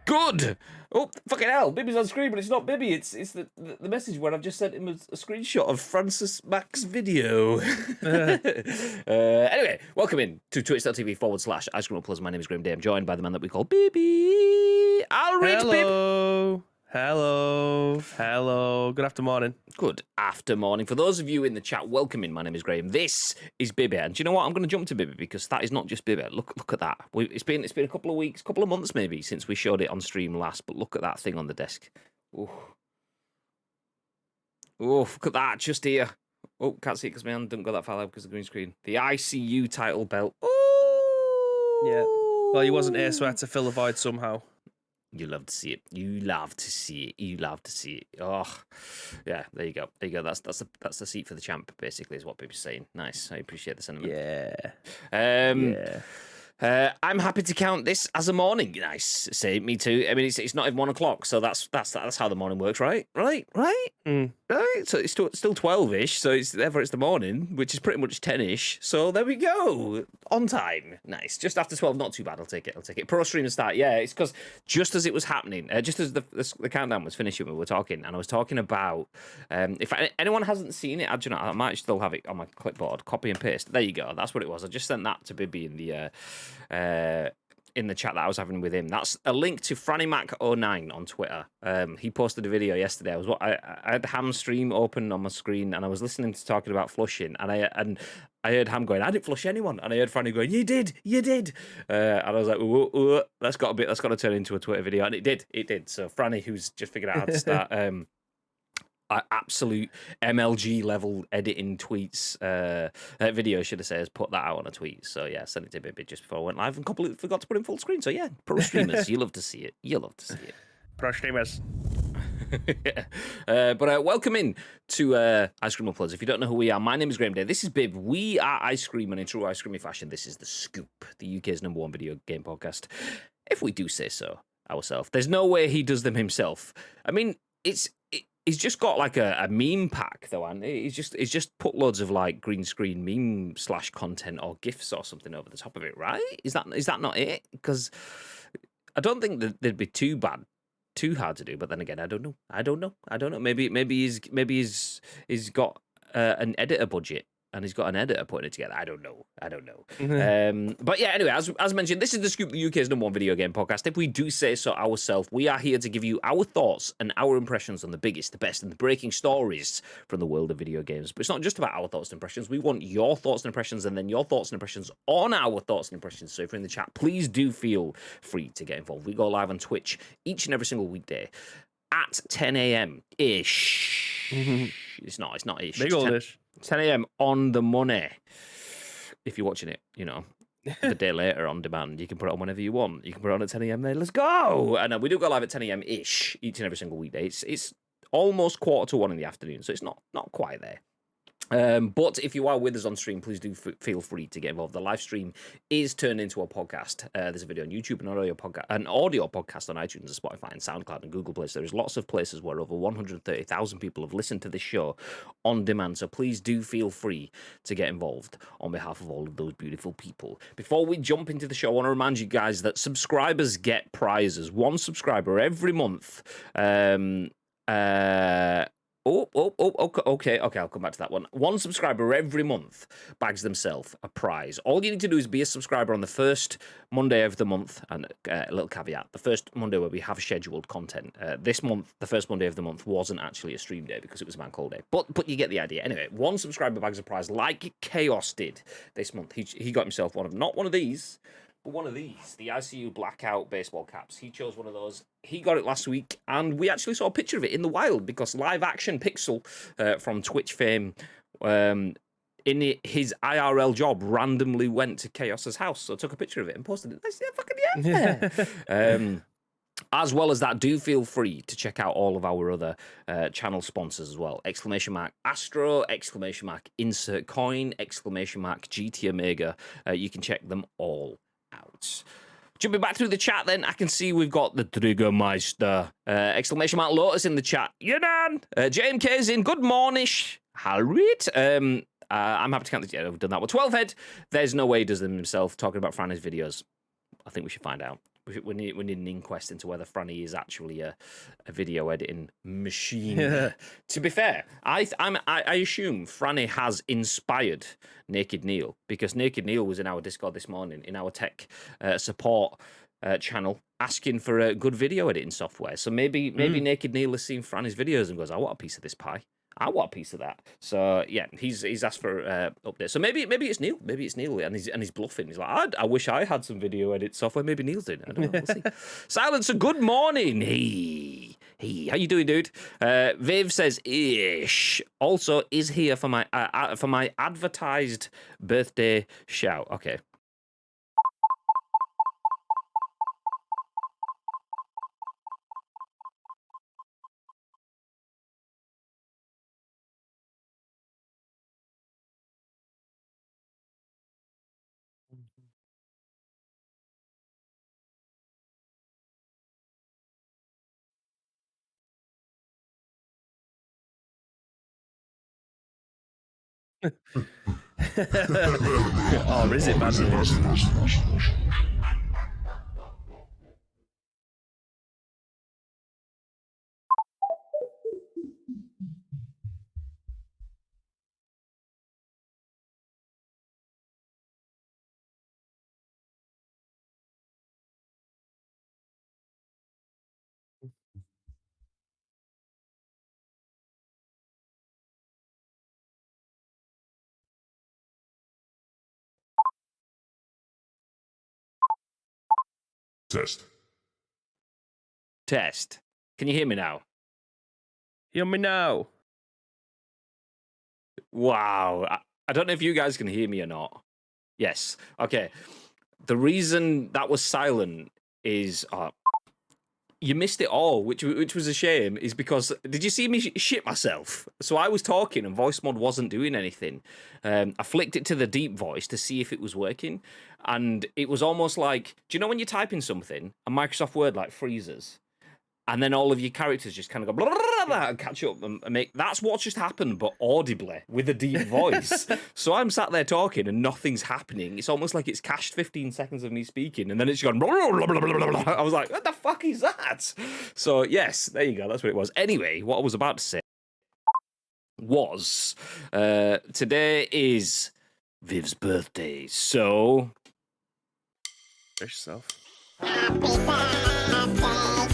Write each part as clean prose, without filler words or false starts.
Good. Oh, fucking hell. Bibby's on screen, but it's not Bibby. It's the message where I've just sent him a screenshot of Francis Mack's video. Anyway, welcome in to twitch.tv/Ice Cream Plus. My name is Graham Day. I'm joined by the man that we call Bibby. I'll read Bib. Hello. Good afternoon. Good afternoon. For those of you in the chat, welcome in. My name is Graham. This is Bibby. And do you know what? I'm going to jump to Bibby because that is not just Bibby. Look at that. It's been a couple of weeks, couple of months maybe since we showed it on stream last, but look at that thing on the desk. Oh, look at that just here. Oh, can't see it because my hand didn't go that far out because of the green screen. The ICU title belt. Oh! Yeah. Well, he wasn't here, so I had to fill the void somehow. You love to see it. You love to see it. Oh, yeah. There you go. That's the seat for the champ. Basically, is what people are saying. Nice. I appreciate the sentiment. Yeah. I'm happy to count this as a morning. Nice. Say me too. I mean, it's not even 1 o'clock, so that's how the morning works, right? Right. So it's still 12-ish. So therefore it's the morning, which is pretty much 10-ish. So there we go. On time. Nice. Just after 12. Not too bad. I'll take it. Pro streamer start. Yeah. It's because just as it was happening, just as the countdown was finishing, we were talking, and I was talking about if anyone hasn't seen it, I might still have it on my clipboard. Copy and paste. There you go. That's what it was. I just sent that to Bibby in the chat that I was having with him. That's a link to FrannyMac09 on Twitter. He posted a video yesterday. I had Ham's stream open on my screen, and I was listening to talking about flushing, and I heard Ham going, "I didn't flush anyone," and I heard Franny going, "You did," and I was like, "Ooh, that's got to turn into a Twitter video," and it did. So Franny, who's just figured out how to start absolute MLG level editing tweets, video should have said, has put that out on a tweet. So yeah, sent it to Bibby just before I went live and completely forgot to put in full screen. So yeah, pro streamers, you love to see it. Pro streamers. But welcome in to Ice Cream Plus. If you don't know who we are, my name is Graham Day. This is Bib. We are Ice Cream, and in true Ice Creamy fashion, this is The Scoop, the UK's #1 video game podcast. If we do say so ourselves. There's no way he does them himself. I mean, he's just got like a meme pack though, and he's just put loads of like green screen meme / content or GIFs or something over the top of it, right? Is that not it? Because I don't think that they'd be too hard to do. But then again, I don't know. Maybe he's got an editor budget. And he's got an editor putting it together. I don't know. But yeah, anyway, as mentioned, this is The Scoop, the UK's #1 video game podcast. If we do say so ourselves, we are here to give you our thoughts and our impressions on the biggest, the best, and the breaking stories from the world of video games. But it's not just about our thoughts and impressions. We want your thoughts and impressions, and then your thoughts and impressions on our thoughts and impressions. So if you're in the chat, please do feel free to get involved. We go live on Twitch each and every single weekday at 10 a.m.-ish. It's not ish. Big old-ish. 10 a.m. on the money. If you're watching it, the day later on demand, you can put it on whenever you want. You can put it on at 10 a.m. there. Let's go. And we do go live at 10 a.m.-ish each and every single weekday. It's almost 1:45 in the afternoon, so it's not quite there. But if you are with us on stream, please do feel free to get involved. The live stream is turned into a podcast. There's a video on YouTube, an audio podcast on iTunes and Spotify and SoundCloud and Google Play. So there's lots of places where over 130,000 people have listened to this show on demand. So please do feel free to get involved on behalf of all of those beautiful people. Before we jump into the show, I want to remind you guys that subscribers get prizes. One subscriber every month. Okay, I'll come back to that one. One subscriber every month bags themselves a prize. All you need to do is be a subscriber on the first Monday of the month, and a little caveat, the first Monday where we have scheduled content. This month, the first Monday of the month wasn't actually a stream day because it was a bank holiday, but you get the idea. Anyway, one subscriber bags a prize like Chaos did this month. He got himself not one of these, but one of these, the ICU blackout baseball caps. He chose one of those. He got it last week, and we actually saw a picture of it in the wild because Live Action Pixel from Twitch fame, in his IRL job, randomly went to Chaos's house, so took a picture of it and posted it. I said, fucking yeah. As well as that, do feel free to check out all of our other channel sponsors as well. ! Astro, ! Insert Coin, ! GT Omega. You can check them all out. Jumping back through the chat then, I can see we've got the Triggermeister, ! Lotus in the chat. Yunan! JMK's in, good mornish. Harriet. I'm happy to count the, we've done that one. 12 head, there's no way he does them himself, talking about Franny's videos. I think we should find out. We need an inquest into whether Franny is actually a video editing machine. To be fair, I assume Franny has inspired Naked Neil, because Naked Neil was in our Discord this morning in our tech support channel asking for a good video editing software. So maybe Naked Neil has seen Franny's videos and goes, I want a piece of this pie. I want a piece of that. So yeah, he's asked for updates. So maybe it's Neil. Maybe it's Neil, and he's bluffing. He's like, I wish I had some video edit software. Maybe Neil's doing it. I don't know. We'll see. Silencer, good morning. Hey, how you doing, dude? Viv says ish. Also is here for my advertised birthday shout. Okay. Oh, is it, man? Test. Can you hear me now? Hear me now. Wow. I don't know if you guys can hear me or not. Yes. Okay. The reason that was silent is you missed it all, which was a shame, is because did you see me shit myself? So I was talking and voice mod wasn't doing anything. I flicked it to the deep voice to see if it was working, and it was almost like, do you know when you're typing something and Microsoft Word like freezes? And then all of your characters just kind of go blah, blah, blah, blah, and catch up and make. That's what just happened, but audibly with a deep voice. So I'm sat there talking and nothing's happening. It's almost like it's cached 15 seconds of me speaking, and then it's gone blah, blah, blah, blah, blah, blah. I was like, what the fuck is that? So yes, there you go. That's what it was. Anyway, what I was about to say was today is Viv's birthday. So Brace yourself. Happy birthday to you. Happy birthday.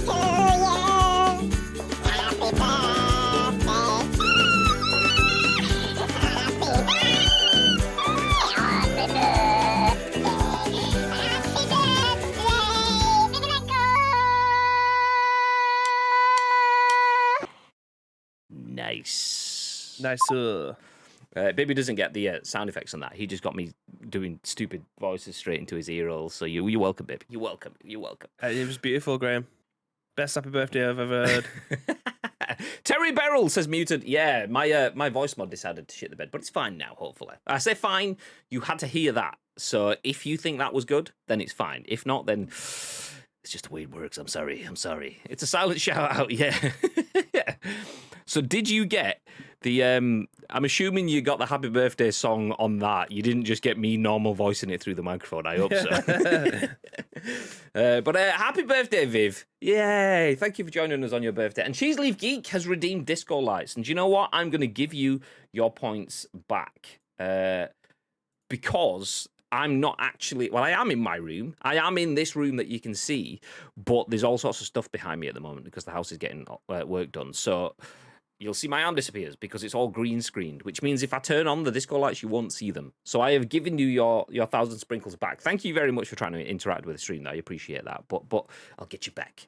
Happy birthday. Happy birthday. nice. Nice. Baby doesn't get the sound effects on that. He just got me doing stupid voices straight into his ear holes. So you're welcome, baby. You're welcome. You're welcome. It was beautiful, Graham. Best happy birthday I've ever heard. Terry Beryl says muted. Yeah, my voice mod decided to shit the bed, but it's fine now, hopefully. I say fine, you had to hear that. So if you think that was good, then it's fine. If not, then it's just the way it works. I'm sorry. It's a silent shout out, yeah. Yeah. So did you get the I'm assuming you got the happy birthday song on that. You didn't just get me normal voicing it through the microphone. I hope so. But happy birthday, Viv. Yay. Thank you for joining us on your birthday. And Cheese Leaf Geek has redeemed disco lights. And do you know what? I'm going to give you your points back. Because I'm not actually, well, I am in my room. I am in this room that you can see, but there's all sorts of stuff behind me at the moment because the house is getting work done. So you'll see my arm disappears because it's all green screened, which means if I turn on the disco lights, you won't see them. So I have given you your 1,000 sprinkles back. Thank you very much for trying to interact with the stream. I appreciate that. But I'll get you back.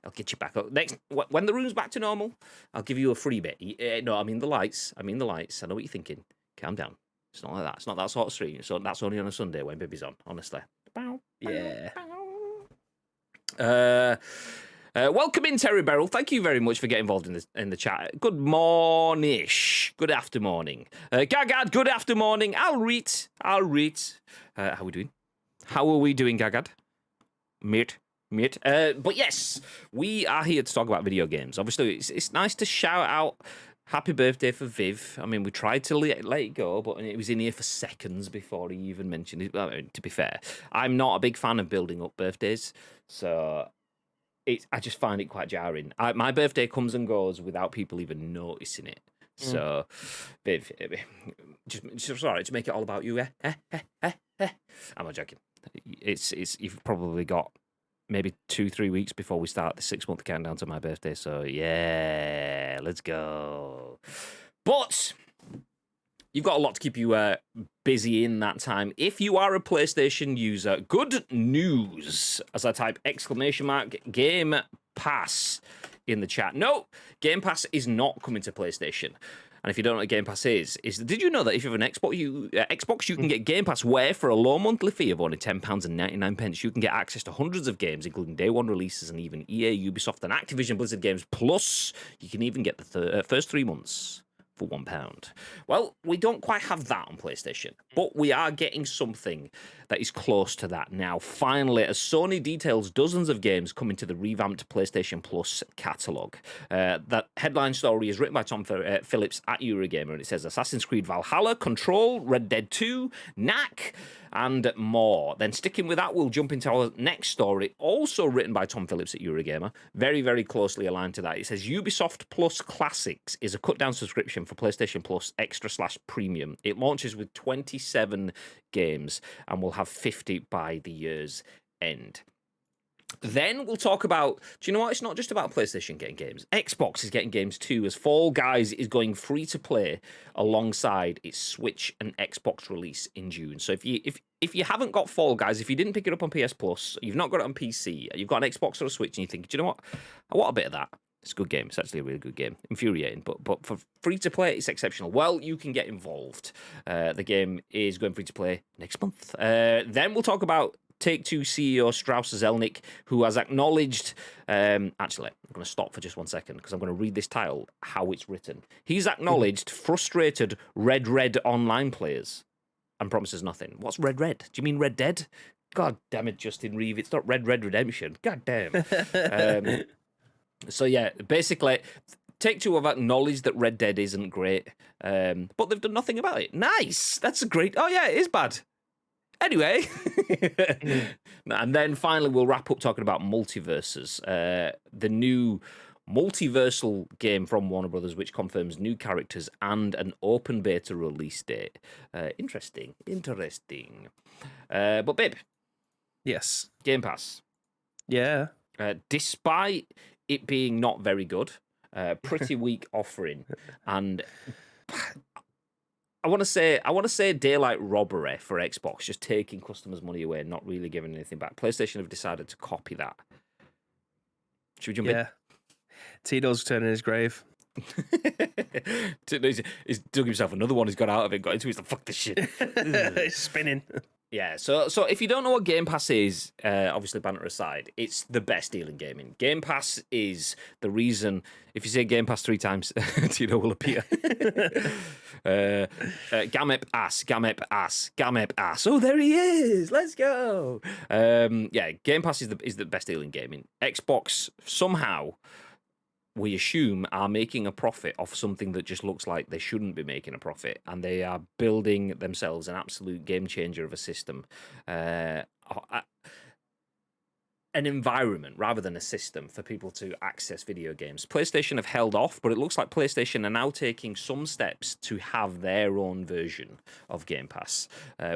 Next, when the room's back to normal, I'll give you a free bit. No, I mean the lights. I know what you're thinking. Calm down. It's not like that. It's not that sort of stream. So that's only on a Sunday when baby's on, honestly. Yeah. Welcome in, Terry Beryl. Thank you very much for getting involved in the chat. Good morning-ish. Good after morning. Gagad, good after morning. I'll read. How are we doing? How are we doing, Gagad? Mate. But yes, we are here to talk about video games. Obviously, it's nice to shout out Happy birthday for Viv. I mean, we tried to let it go, but it was in here for seconds before he even mentioned it. Well, to be fair, I'm not a big fan of building up birthdays, so I just find it quite jarring. My birthday comes and goes without people even noticing it. So, Viv, just sorry to make it all about you. I'm not joking. It's you've probably got maybe 2-3 weeks before we start the 6-month countdown to my birthday. So yeah, let's go. But you've got a lot to keep you busy in that time. If you are a PlayStation user, good news, as I type Game Pass in the chat. No, Game Pass is not coming to PlayStation. And if you don't know what Game Pass is did you know that if you have an Xbox, you can get Game Pass where for a low monthly fee of only £10.99, you can get access to hundreds of games, including day one releases and even EA, Ubisoft, and Activision Blizzard games. Plus, you can even get the first 3 months for £1. Well, we don't quite have that on PlayStation, but we are getting something that is close to that now. Finally, as Sony details dozens of games coming to the revamped PlayStation Plus catalogue. That headline story is written by Tom Phillips at Eurogamer, and it says Assassin's Creed Valhalla, Control, Red Dead 2, Knack, and more. Then sticking with that, we'll jump into our next story, also written by Tom Phillips at Eurogamer, very, very closely aligned to that. It says Ubisoft Plus Classics is a cut-down subscription for PlayStation Plus Extra/Premium. It launches with 27 games and will have 50 by the year's end. Then we'll talk about, do you know what? It's not just about PlayStation getting games. Xbox is getting games too, as Fall Guys is going free to play alongside its Switch and Xbox release in June. So if you haven't got Fall Guys, if you didn't pick it up on PS Plus, you've not got it on PC, you've got an Xbox or a Switch, and you think, do you know what? I want a bit of that. It's a good game. It's actually a really good game. Infuriating, but for free to play, it's exceptional. Well, you can get involved. The game is going free to play next month. Then we'll talk about Take-Two CEO Strauss Zelnick, who has acknowledged... actually, I'm going to stop for just 1 second because I'm going to read this title, how it's written. He's acknowledged frustrated Red online players and promises nothing. What's Red? Do you mean Red Dead? God damn it, Justin Reeve. It's not Red Redemption. God damn. So yeah, basically, Take-Two have acknowledged that Red Dead isn't great, but they've done nothing about it. Nice! That's a great... Oh yeah, it is bad. Anyway, and then finally we'll wrap up talking about Multiversus, the new multiversal game from Warner Brothers, which confirms new characters and an open beta release date. Interesting. But babe, Yes. Game Pass. Yeah. Despite it being not very good, pretty weak offering, and I want to say daylight robbery for Xbox, just taking customers' money away and not really giving anything back. PlayStation have decided to copy that. Should we jump in? Yeah. Tito's turning his grave. He's dug himself another one. He's got out of it, got into it. He's like, fuck this shit. It's spinning. Yeah, so if you don't know what Game Pass is, obviously banter aside, it's the best deal in gaming. Game Pass is the reason, if you say Game Pass 3 times, Tito will appear. Gamep ass. Oh, there he is. Let's go. Yeah, Game Pass is the best deal in gaming. Xbox, somehow, we assume, are making a profit off something that just looks like they shouldn't be making a profit, and they are building themselves an absolute game changer of a system. An environment rather than a system for people to access video games. PlayStation have held off, but it looks like PlayStation are now taking some steps to have their own version of Game Pass,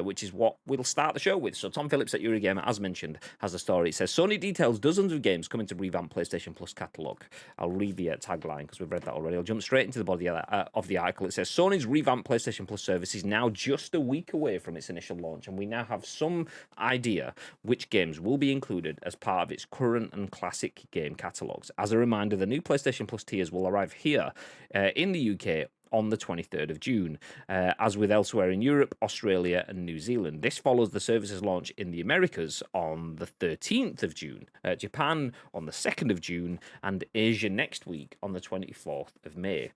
which is what we'll start the show with. So Tom Phillips at Eurogamer, as mentioned, has a story. It says, Sony details dozens of games coming to revamp PlayStation Plus catalogue. I'll read the tagline because we've read that already. I'll jump straight into the body of the article. It says, Sony's revamped PlayStation Plus service is now just a week away from its initial launch, and we now have some idea which games will be included as part of its current and classic game catalogues. As a reminder, the new PlayStation Plus tiers will arrive here in the UK on the 23rd of June, as with elsewhere in Europe, Australia, and New Zealand. This follows the service's launch in the Americas on the 13th of June, Japan on the 2nd of June, and Asia next week on the 24th of May.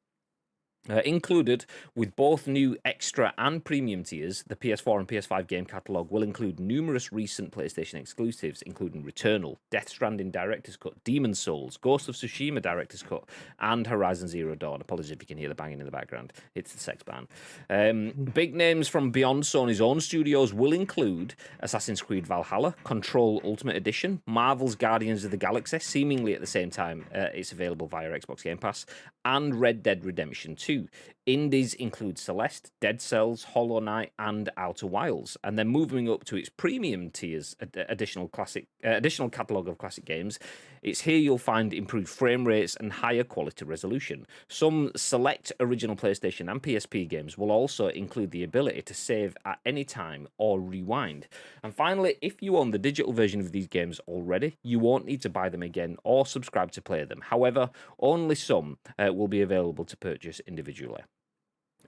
Included with both new extra and premium tiers, the PS4 and PS5 game catalogue will include numerous recent PlayStation exclusives, including Returnal, Death Stranding Director's Cut, Demon's Souls, Ghost of Tsushima Director's Cut, and Horizon Zero Dawn. Apologies if you can hear the banging in the background. It's the sex ban. Big names from beyond Sony's own studios will include Assassin's Creed Valhalla, Control Ultimate Edition, Marvel's Guardians of the Galaxy, seemingly at the same time it's available via Xbox Game Pass, and Red Dead Redemption 2. Indies include Celeste, Dead Cells, Hollow Knight, and Outer Wilds. And then moving up to its premium tiers, additional catalogue of classic games, it's here you'll find improved frame rates and higher quality resolution. Some select original PlayStation and PSP games will also include the ability to save at any time or rewind. And finally, if you own the digital version of these games already, you won't need to buy them again or subscribe to play them. However, only some will be available to purchase individually.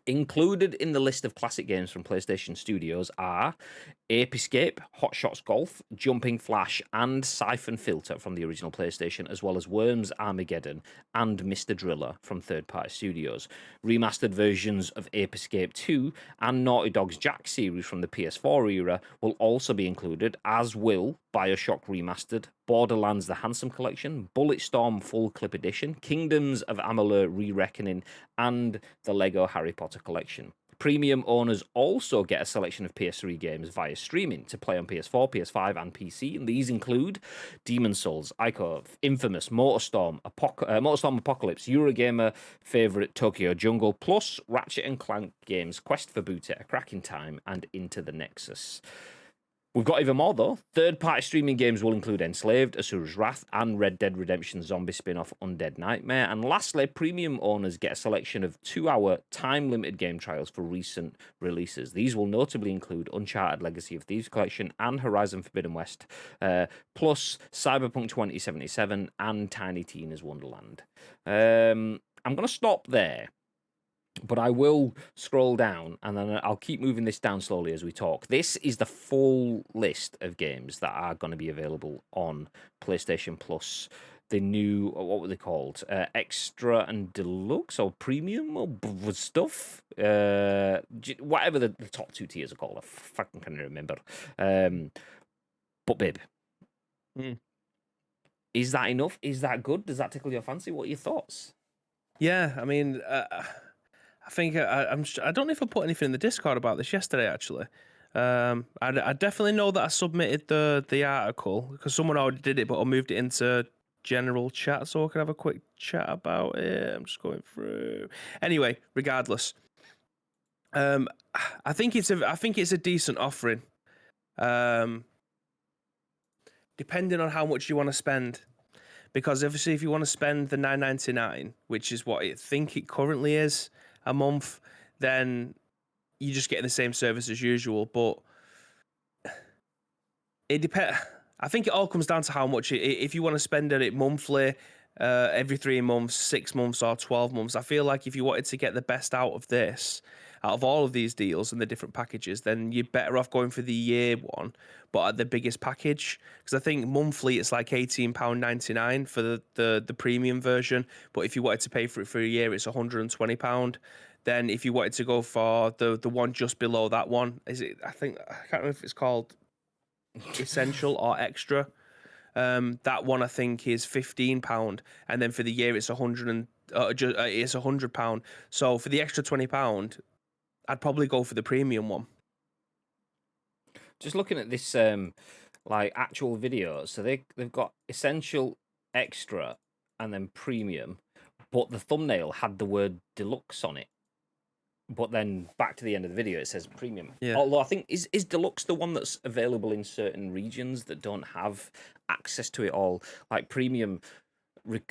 Included in the list of classic games from PlayStation Studios are Ape Escape, Hot Shots Golf, Jumping Flash, and Siphon Filter from the original PlayStation, as well as Worms Armageddon and Mr. Driller from third-party studios. Remastered versions of Ape Escape 2 and Naughty Dog's Jack series from the PS4 era will also be included, as will BioShock Remastered, Borderlands The Handsome Collection, Bulletstorm Full Clip Edition, Kingdoms of Amalur Re-Reckoning, and the LEGO Harry Potter Collection. Premium owners also get a selection of PS3 games via streaming to play on PS4, PS5, and PC, and these include Demon's Souls, Ico, Infamous, Motorstorm Apocalypse, Eurogamer favourite Tokyo Jungle, plus Ratchet & Clank games Quest for Booty, A Crack in Time, and Into the Nexus. We've got even more, though. Third-party streaming games will include Enslaved, Asura's Wrath, and Red Dead Redemption zombie spin-off Undead Nightmare. And lastly, premium owners get a selection of 2-hour time-limited game trials for recent releases. These will notably include Uncharted Legacy of Thieves Collection and Horizon Forbidden West, plus Cyberpunk 2077 and Tiny Tina's Wonderland. I'm going to stop there. But I will scroll down, and then I'll keep moving this down slowly as we talk. This is the full list of games that are going to be available on PlayStation Plus. The new, what were they called? Extra and Deluxe or Premium or stuff? Whatever the top two tiers are called. I fucking can't remember. But, babe, is that enough? Is that good? Does that tickle your fancy? What are your thoughts? Yeah, I mean... I think I don't know if I put anything in the Discord about this yesterday. Actually, I definitely know that I submitted the article because someone already did it, but I moved it into general chat so I could have a quick chat about it. I'm just going through. Anyway, regardless, I think it's a decent offering. Depending on how much you want to spend. Because obviously, if you want to spend the $9.99, which is what I think it currently is a month, then you're just getting the same service as usual. But it depends. I think it all comes down to how much. If you want to spend it monthly, every 3 months, 6 months, or 12 months, I feel like if you wanted to get the best out of this, out of all of these deals and the different packages, then you're better off going for the year one, but at the biggest package. Because I think monthly it's like £18.99 for the premium version. But if you wanted to pay for it for a year, it's £120. Then if you wanted to go for the one just below that one, I can't remember if it's called Essential or Extra. That one I think is £15, and then for the year it's it's £100. So for the extra £20, I'd probably go for the premium one. Just looking at this, like actual video, so they've got Essential, Extra, and then Premium, but the thumbnail had the word Deluxe on it. But then back to the end of the video, it says Premium. Yeah. Although I think is Deluxe the one that's available in certain regions that don't have access to it all? Like Premium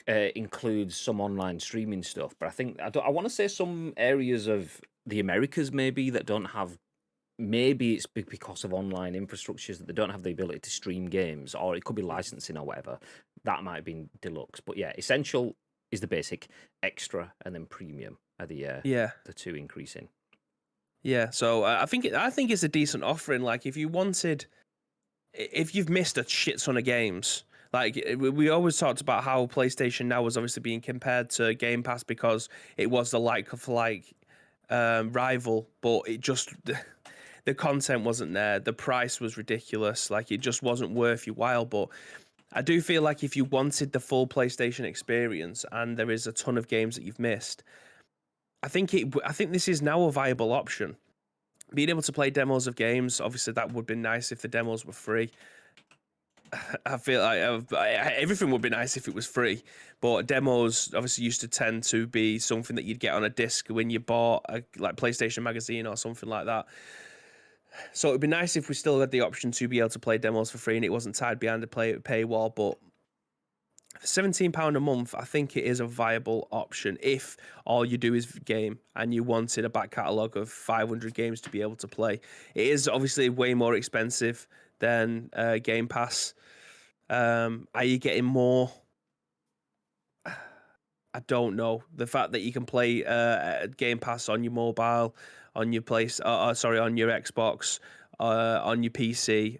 includes some online streaming stuff, but I think I want to say some areas of the Americas maybe that don't have. Maybe it's because of online infrastructures that they don't have the ability to stream games, or it could be licensing or whatever. That might have been Deluxe, but yeah, Essential is the basic, Extra, and then Premium are the two increasing. Yeah, so I think it's a decent offering. Like if you've missed a shit ton of games, Like we always talked about how PlayStation Now was obviously being compared to Game Pass because it was the like of like rival, but it just the content wasn't there. The price was ridiculous. Like it just wasn't worth your while. But I do feel like if you wanted the full PlayStation experience, and there is a ton of games that you've missed, I think this is now a viable option. Being able to play demos of games, obviously that would be nice if the demos were free. I feel like everything would be nice if it was free, but demos obviously used to tend to be something that you'd get on a disc when you bought a like PlayStation Magazine or something like that. So it'd be nice if we still had the option to be able to play demos for free and it wasn't tied behind a paywall. But for £17 a month, I think it is a viable option if all you do is game and you wanted a back catalogue of 500 games to be able to play. It is obviously way more expensive than Game Pass. Are you getting more? I don't know. The fact that you can play Game Pass on your mobile, on your on your Xbox, on your PC.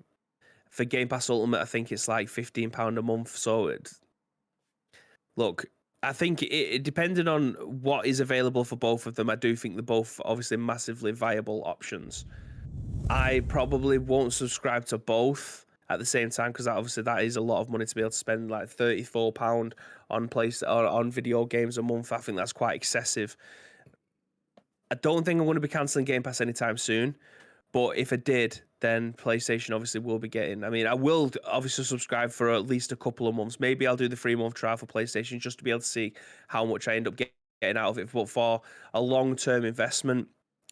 For Game Pass Ultimate, I think it's like £15 a month. So look, I think it depending on what is available for both of them, I do think they're both obviously massively viable options. I probably won't subscribe to both at the same time because obviously that is a lot of money to be able to spend like £34 on video games a month. I think that's quite excessive. I don't think I'm going to be cancelling Game Pass anytime soon, but if I did, then PlayStation obviously will be getting. I mean, I will obviously subscribe for at least a couple of months. Maybe I'll do the 3-month trial for PlayStation just to be able to see how much I end up getting out of it. But for a long-term investment,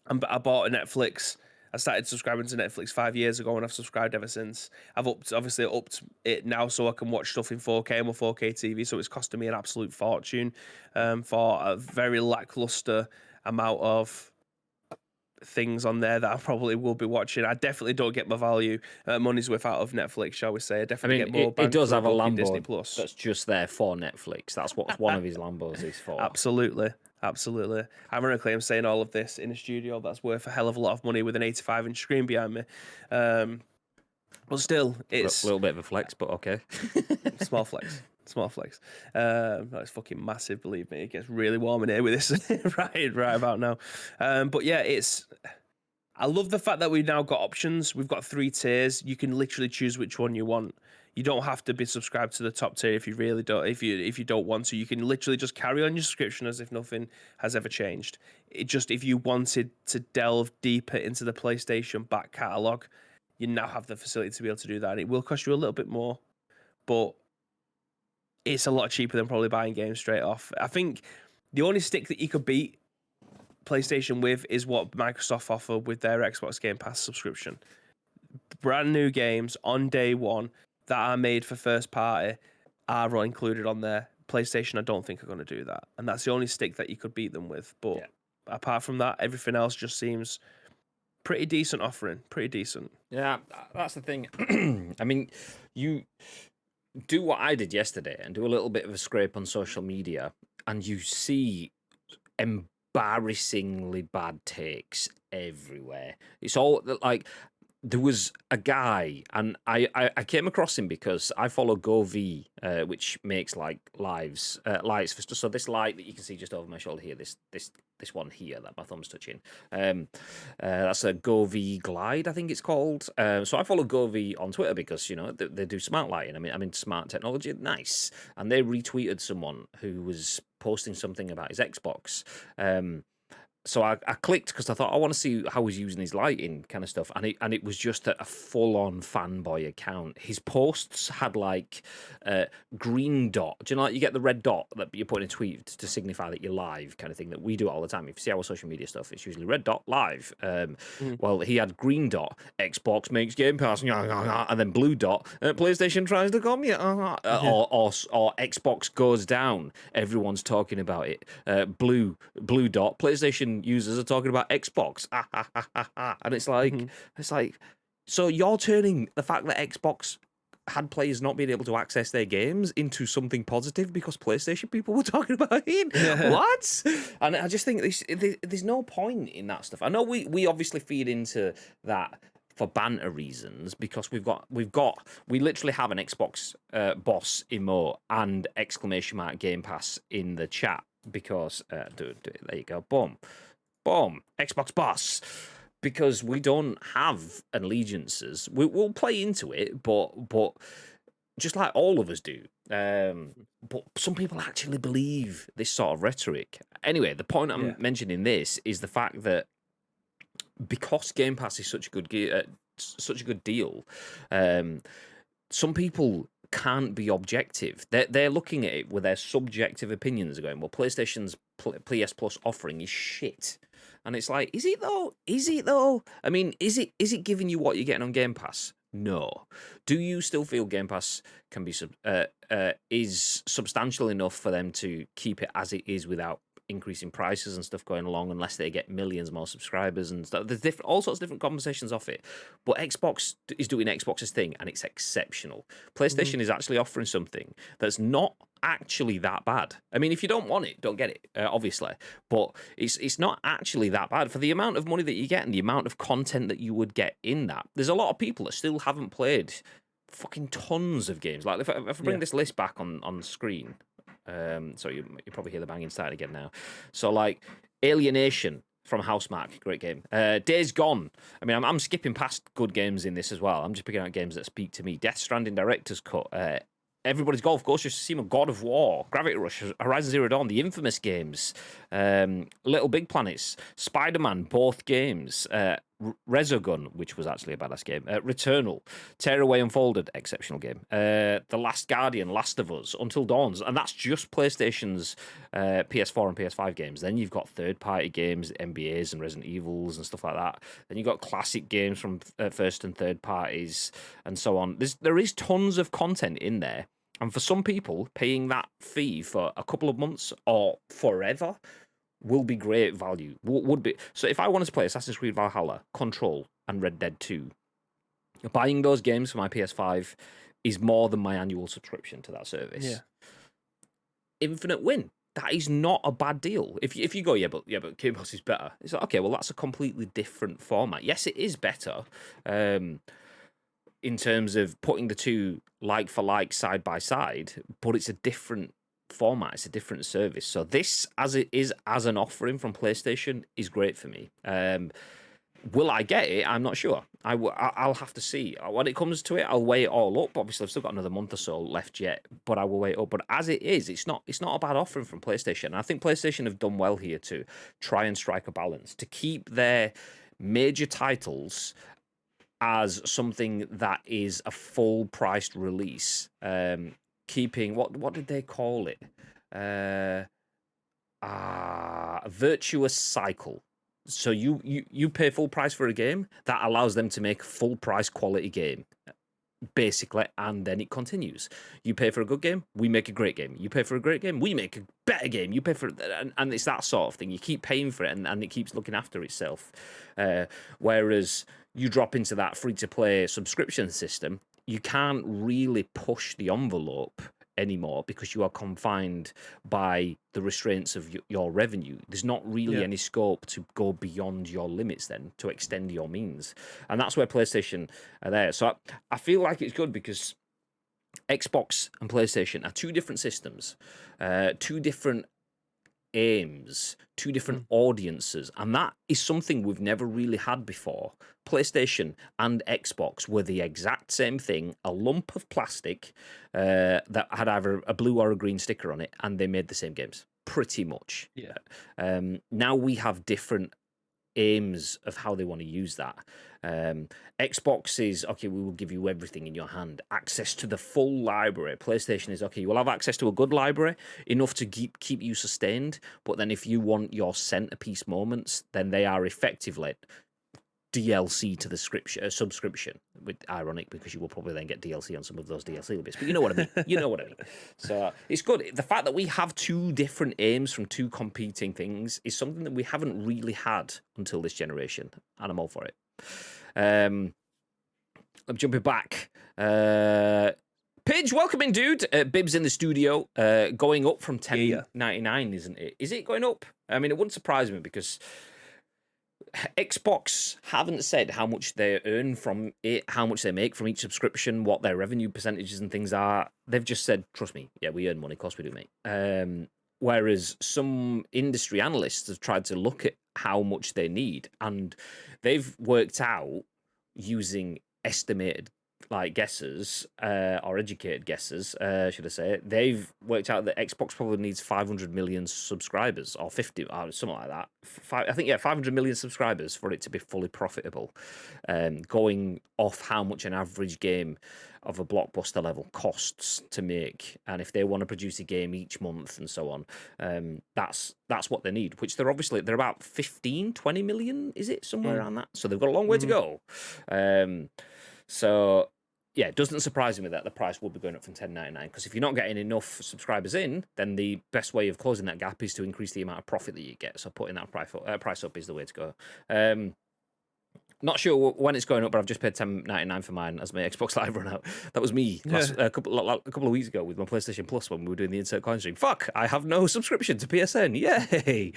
I bought a Netflix. I started subscribing to Netflix 5 years ago, and I've subscribed ever since. I've obviously upped it now so I can watch stuff in 4K and 4K TV. So it's costing me an absolute fortune for a very lackluster amount of things on there that I probably will be watching. I definitely don't get my money's worth out of Netflix, shall we say. I definitely get more. It does have a Lambo Lambo Disney Plus. that's just there for Netflix. That's what one of his Lambos is for. Absolutely. Ironically, I'm saying all of this in a studio that's worth a hell of a lot of money with an 85-inch screen behind me. But still, it's a little bit of a flex, but okay. Small flex. It's fucking massive, believe me. It gets really warm in here with this right about now. But yeah, I love the fact that we've now got options. We've got 3 tiers. You can literally choose which one you want. You don't have to be subscribed to the top tier if you really don't. If you don't want to, you can literally just carry on your subscription as if nothing has ever changed. If you wanted to delve deeper into the PlayStation back catalogue, you now have the facility to be able to do that. And it will cost you a little bit more, but it's a lot cheaper than probably buying games straight off. I think the only stick that you could beat PlayStation with is what Microsoft offer with their Xbox Game Pass subscription. Brand new games on day one that are made for first party are all included on there. PlayStation, I don't think are going to do that. And that's the only stick that you could beat them with. But apart from that, everything else just seems pretty decent offering. Pretty decent. Yeah, that's the thing. I mean, you do what I did yesterday and do a little bit of a scrape on social media, and you see embarrassingly bad takes everywhere. It's all like, there was a guy, and I came across him because I follow GoV, which makes like lights for stuff. So this light that you can see just over my shoulder here, this one here that my thumb's touching, that's a GoV Glide, I think it's called. So I follow GoV on Twitter because, you know, they do smart lighting. I mean smart technology, nice. And they retweeted someone who was posting something about his Xbox. So I clicked because I thought I want to see how he's using his lighting kind of stuff, and it was just a full-on fanboy account. His posts had like green dot. Do you know, like you get the red dot that you put in a tweet to signify that you're live, kind of thing that we do all the time. If you see our social media stuff, it's usually red dot live. Well, he had green dot. Xbox makes Game Pass, and then blue dot. PlayStation tries to come, or Xbox goes down. Everyone's talking about it. Blue dot. PlayStation users are talking about Xbox, and it's like, so you're turning the fact that Xbox had players not being able to access their games into something positive because PlayStation people were talking about it. What? And I just think there's no point in that stuff. I know we obviously feed into that for banter reasons, because we literally have an Xbox boss emote and exclamation mark Game Pass in the chat because there you go, boom, Xbox boss. Because we don't have allegiances, we'll play into it, but just like all of us do. But some people actually believe this sort of rhetoric. Anyway, the point I'm mentioning this is the fact that because Game Pass is such a good deal, some people can't be objective. They're looking at it with their subjective opinions, going, "Well, PlayStation's PS Plus offering is shit," and it's like, is it though? Is it though? I mean, is it giving you what you're getting on Game Pass? No. Do you still feel Game Pass can be is substantial enough for them to keep it as it is without increasing prices and stuff going along, unless they get millions more subscribers and stuff? There's all sorts of different conversations off it. But Xbox is doing Xbox's thing, and it's exceptional. PlayStation is actually offering something that's not actually that bad. I mean, if you don't want it, don't get it, obviously. But it's not actually that bad for the amount of money that you get and the amount of content that you would get in that. There's a lot of people that still haven't played fucking tons of games. Like if I bring this list back on screen. So you probably hear the banging starting again now. So like Alienation from Housemarque, great game. Days Gone. I mean, I'm skipping past good games in this as well. I'm just picking out games that speak to me. Death Stranding Director's Cut. Everybody's Golf, Ghost of Tsushima, God of War, Gravity Rush, Horizon Zero Dawn, the infamous games, Little Big Planets, Spider-Man, both games, Resogun, which was actually a badass game, Returnal, Tearaway Unfolded, exceptional game, The Last Guardian, Last of Us, Until Dawns, and that's just PlayStation's PS4 and PS5 games. Then you've got third-party games, NBAs and Resident Evils and stuff like that. Then you've got classic games from first and third parties and so on. There is tons of content in there. And for some people, paying that fee for a couple of months or forever will be great value. Would be. So if I wanted to play Assassin's Creed Valhalla, Control, and Red Dead 2, buying those games for my PS5 is more than my annual subscription to that service. Yeah. Infinite win. That is not a bad deal. If you go, but Game Pass is better. It's like, okay, well, that's a completely different format. Yes, it is better. In terms of putting the two like for like side by side, but it's a different format, it's a different service. So this, as it is as an offering from PlayStation, is great for me. Will I get it? I'm not sure. I'll have to see. When it comes to it, I'll weigh it all up. Obviously, I've still got another month or so left yet, but I will weigh it up. But as it is, it's not a bad offering from PlayStation. And I think PlayStation have done well here to try and strike a balance, to keep their major titles as something that is a full-priced release. Keeping what did they call it? A virtuous cycle. So you pay full price for a game that allows them to make full price quality game, basically, and then it continues. You pay for a good game, we make a great game. You pay for a great game, we make a better game. You pay for and it's that sort of thing. You keep paying for it, and it keeps looking after itself. Whereas you drop into that free-to-play subscription system, you can't really push the envelope anymore because you are confined by the restraints of your revenue. There's not really any scope to go beyond your limits then, to extend your means. And that's where PlayStation are there. So I feel like it's good because Xbox and PlayStation are two different systems, two different aims, two different audiences, and that is something we've never really had before. PlayStation and Xbox were the exact same thing, a lump of plastic that had either a blue or a green sticker on it, and they made the same games, pretty much. Yeah. Now we have different aims of how they want to use that. Xbox is, okay, we will give you everything in your hand, access to the full library. PlayStation is, okay, you will have access to a good library, enough to keep you sustained, but then if you want your centerpiece moments, then they are effectively DLC to the subscription. With ironic, because you will probably then get DLC on some of those DLC bits, but you know what I mean. You know what I mean. So it's good. The fact that we have two different aims from two competing things is something that we haven't really had until this generation, and I'm all for it. I'm jumping back. Pidge, welcome in, dude. Bibs in the studio, going up from $10.99, isn't it? Is it going up? I mean, it wouldn't surprise me because Xbox haven't said how much they earn from it, how much they make from each subscription, what their revenue percentages and things are. They've just said, trust me, yeah, we earn money, of course we do, mate. Whereas some industry analysts have tried to look at how much they need, and they've worked out using estimated guesses or educated guesses, should I say? They've worked out that Xbox probably needs 500 million subscribers or 50 or something like that. I think 500 million subscribers for it to be fully profitable. Going off how much an average game of a blockbuster level costs to make, and if they want to produce a game each month and so on, that's what they need. Which they're about 20 million, is it, somewhere around that? So they've got a long way to go. So yeah, it doesn't surprise me that the price will be going up from $10.99, because if you're not getting enough subscribers in, then the best way of closing that gap is to increase the amount of profit that you get. So putting that price up is the way to go. Not sure when it's going up, but I've just paid $10.99 for mine as my Xbox Live run out. That was me a couple of weeks ago with my PlayStation Plus when we were doing the Insert Coin stream. Fuck, I have no subscription to PSN. Yay!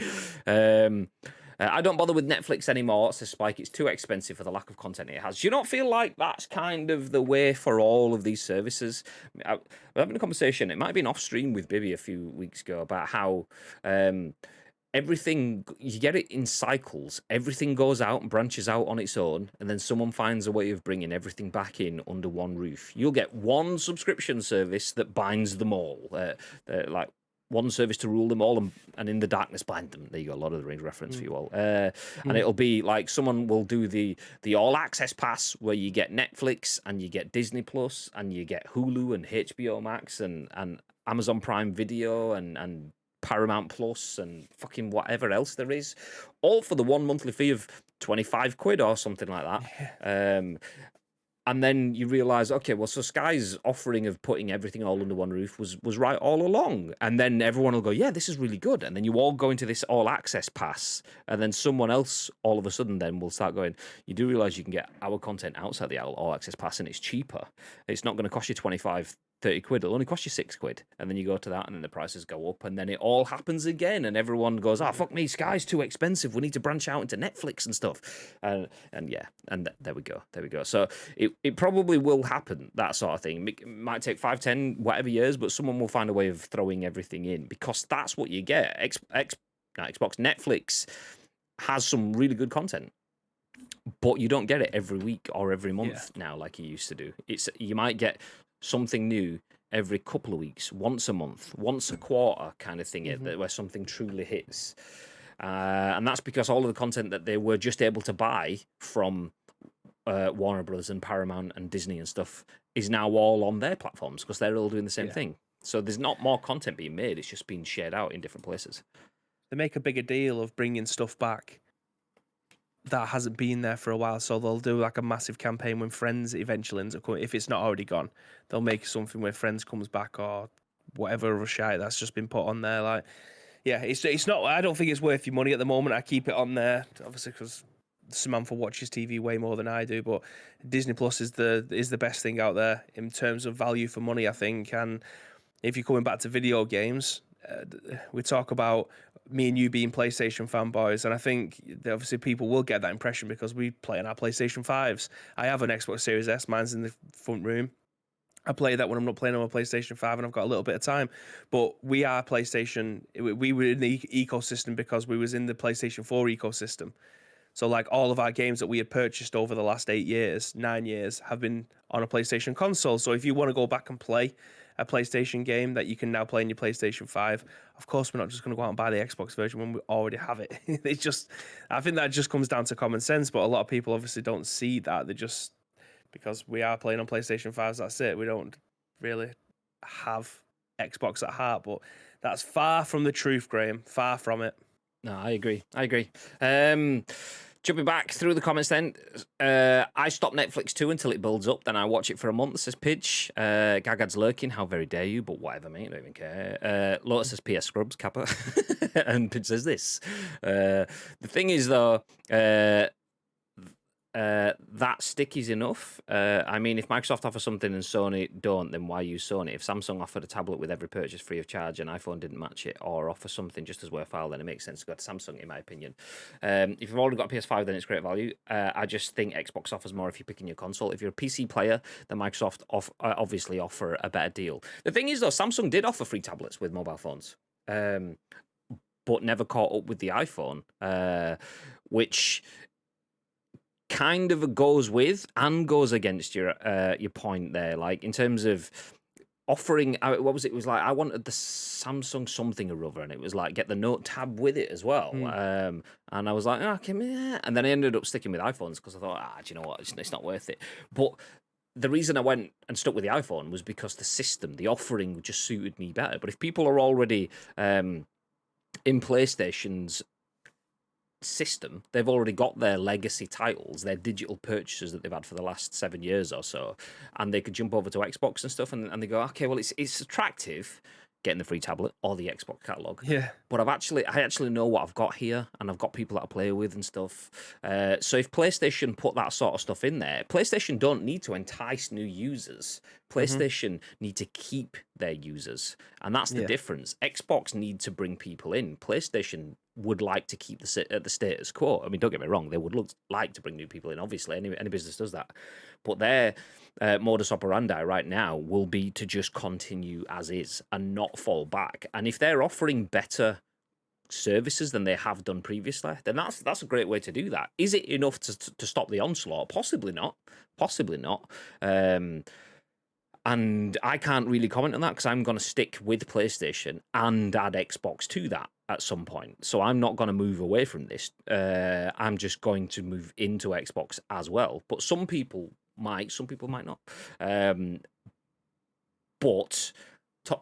I don't bother with Netflix anymore. It's a spike. It's too expensive for the lack of content it has. Do you not feel like that's kind of the way for all of these services? We're having a conversation. It might have been off stream with Bibby a few weeks ago about how everything, you get it in cycles. Everything goes out and branches out on its own, and then someone finds a way of bringing everything back in under one roof. You'll get one subscription service that binds them all. Like one service to rule them all, and in the darkness bind them. There you go, a lot of the Rings reference for you all. And it'll be like someone will do the all access pass where you get Netflix and you get Disney Plus and you get Hulu and HBO Max and Amazon Prime Video and Paramount Plus and fucking whatever else there is, all for the one monthly fee of 25 quid or something like that. And then you realise, okay, well, so Sky's offering of putting everything all under one roof was right all along. And then everyone will go, yeah, this is really good. And then you all go into this all-access pass. And then someone else, all of a sudden, then will start going, you do realise you can get our content outside the all-access pass and it's cheaper. It's not going to cost you 25, 30 quid. It'll only cost you 6 quid. And then you go to that and then the prices go up. And then it all happens again. And everyone goes, oh, fuck me, Sky's too expensive. We need to branch out into Netflix and stuff. And there we go. So it probably will happen, that sort of thing. It might take 5, 10, whatever years, but someone will find a way of throwing everything in, because that's what you get. Xbox, Netflix has some really good content, but you don't get it every week or every month now like you used to do. You might get something new every couple of weeks, once a month, once a quarter kind of thing, where something truly hits. And that's because all of the content that they were just able to buy from Warner Brothers and Paramount and Disney and stuff is now all on their platforms, because they're all doing the same thing. So there's not more content being made, it's just being shared out in different places. They make a bigger deal of bringing stuff back that hasn't been there for a while, so they'll do like a massive campaign when Friends eventually ends up coming. If it's not already gone, they'll make something where Friends comes back or whatever other shit that's just been put on there. Like, yeah, it's not. I don't think it's worth your money at the moment. I keep it on there, obviously, because Samantha watches TV way more than I do. But Disney Plus is the best thing out there in terms of value for money, I think. And if you're coming back to video games, we talk about me and you being PlayStation fanboys, and I think that obviously people will get that impression because we play on our PlayStation 5s. I have an Xbox Series S, mine's in the front room. I play that when I'm not playing on my PlayStation 5 and I've got a little bit of time. But we are PlayStation, we were in the ecosystem because we was in the PlayStation 4 ecosystem. So like all of our games that we had purchased over the last 9 years have been on a PlayStation console. So if you want to go back and play a PlayStation game that you can now play on your PlayStation 5, of course we're not just going to go out and buy the Xbox version when we already have it. It's just, I think that just comes down to common sense, but a lot of people obviously don't see that. They just, because we are playing on PlayStation 5s, that's it. We don't really have Xbox at heart, but that's far from the truth, Graham. Far from it. No, I agree. Jumping back through the comments then, I stop Netflix too until it builds up, then I watch it for a month, says Pidge. Gagad's lurking, how very dare you, but whatever, mate, I don't even care. Lotus says PS Scrubs, Kappa. And Pidge says this. The thing is, though, that sticky's enough. I mean, if Microsoft offers something and Sony don't, then why use Sony? If Samsung offered a tablet with every purchase free of charge and iPhone didn't match it, or offer something just as worthwhile, then it makes sense to go to Samsung, in my opinion. If you've already got a PS5, then it's great value. I just think Xbox offers more if you're picking your console. If you're a PC player, then Microsoft obviously offer a better deal. The thing is, though, Samsung did offer free tablets with mobile phones. But never caught up with the iPhone, which kind of goes with and goes against your point there. Like, in terms of offering, what was it? It was like, I wanted the Samsung something or other, and it was like, get the Note tab with it as well. And I was like, okay, yeah. And then I ended up sticking with iPhones because I thought, do you know what? It's not worth it. But the reason I went and stuck with the iPhone was because the system, the offering just suited me better. But if people are already in PlayStation's system, they've already got their legacy titles, their digital purchases that they've had for the last 7 years or so, and they could jump over to Xbox and stuff, and they go, okay, well, it's attractive getting the free tablet or the Xbox catalog. Yeah. But I actually know what I've got here, and I've got people that I play with and stuff. So if PlayStation put that sort of stuff in there, PlayStation don't need to entice new users. PlayStation need to keep their users, and that's the difference. Xbox need to bring people in. PlayStation would like to keep the status quo. I mean, don't get me wrong, they would like to bring new people in. Obviously, any business does that. But their modus operandi right now will be to just continue as is and not fall back. And if they're offering better services than they have done previously, then that's a great way to do that. Is it enough to stop the onslaught? Possibly not. And I can't really comment on that because I'm going to stick with PlayStation and add Xbox to that at some point. So I'm not going to move away from this. I'm just going to move into Xbox as well. But some people might not. But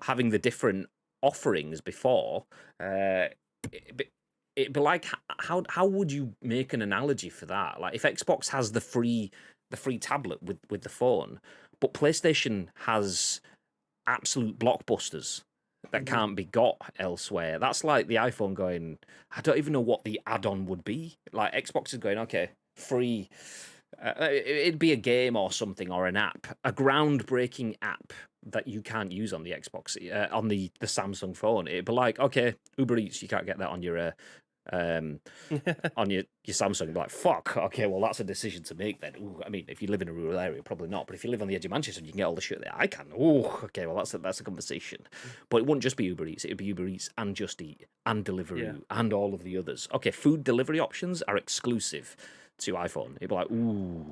having the different offerings before, it'd be like, how would you make an analogy for that? Like, if Xbox has the free tablet with the phone, but PlayStation has absolute blockbusters that can't be got elsewhere. That's like the iPhone going, I don't even know what the add-on would be. Like, Xbox is going, okay, free. It'd be a game or something, or an app, a groundbreaking app that you can't use on the Xbox, on the Samsung phone. It'd be like, okay, Uber Eats, you can't get that on your on your Samsung. Like, fuck, okay, well, that's a decision to make then. Ooh, I mean, if you live in a rural area, probably not, but if you live on the edge of Manchester and you can get all the shit there, I can. Oh, okay, well, that's a conversation. But it wouldn't just be Uber Eats, it'd be Uber Eats and Just Eat and Deliveroo and all of the others. Okay, food delivery options are exclusive to iPhone. It'd be like, ooh,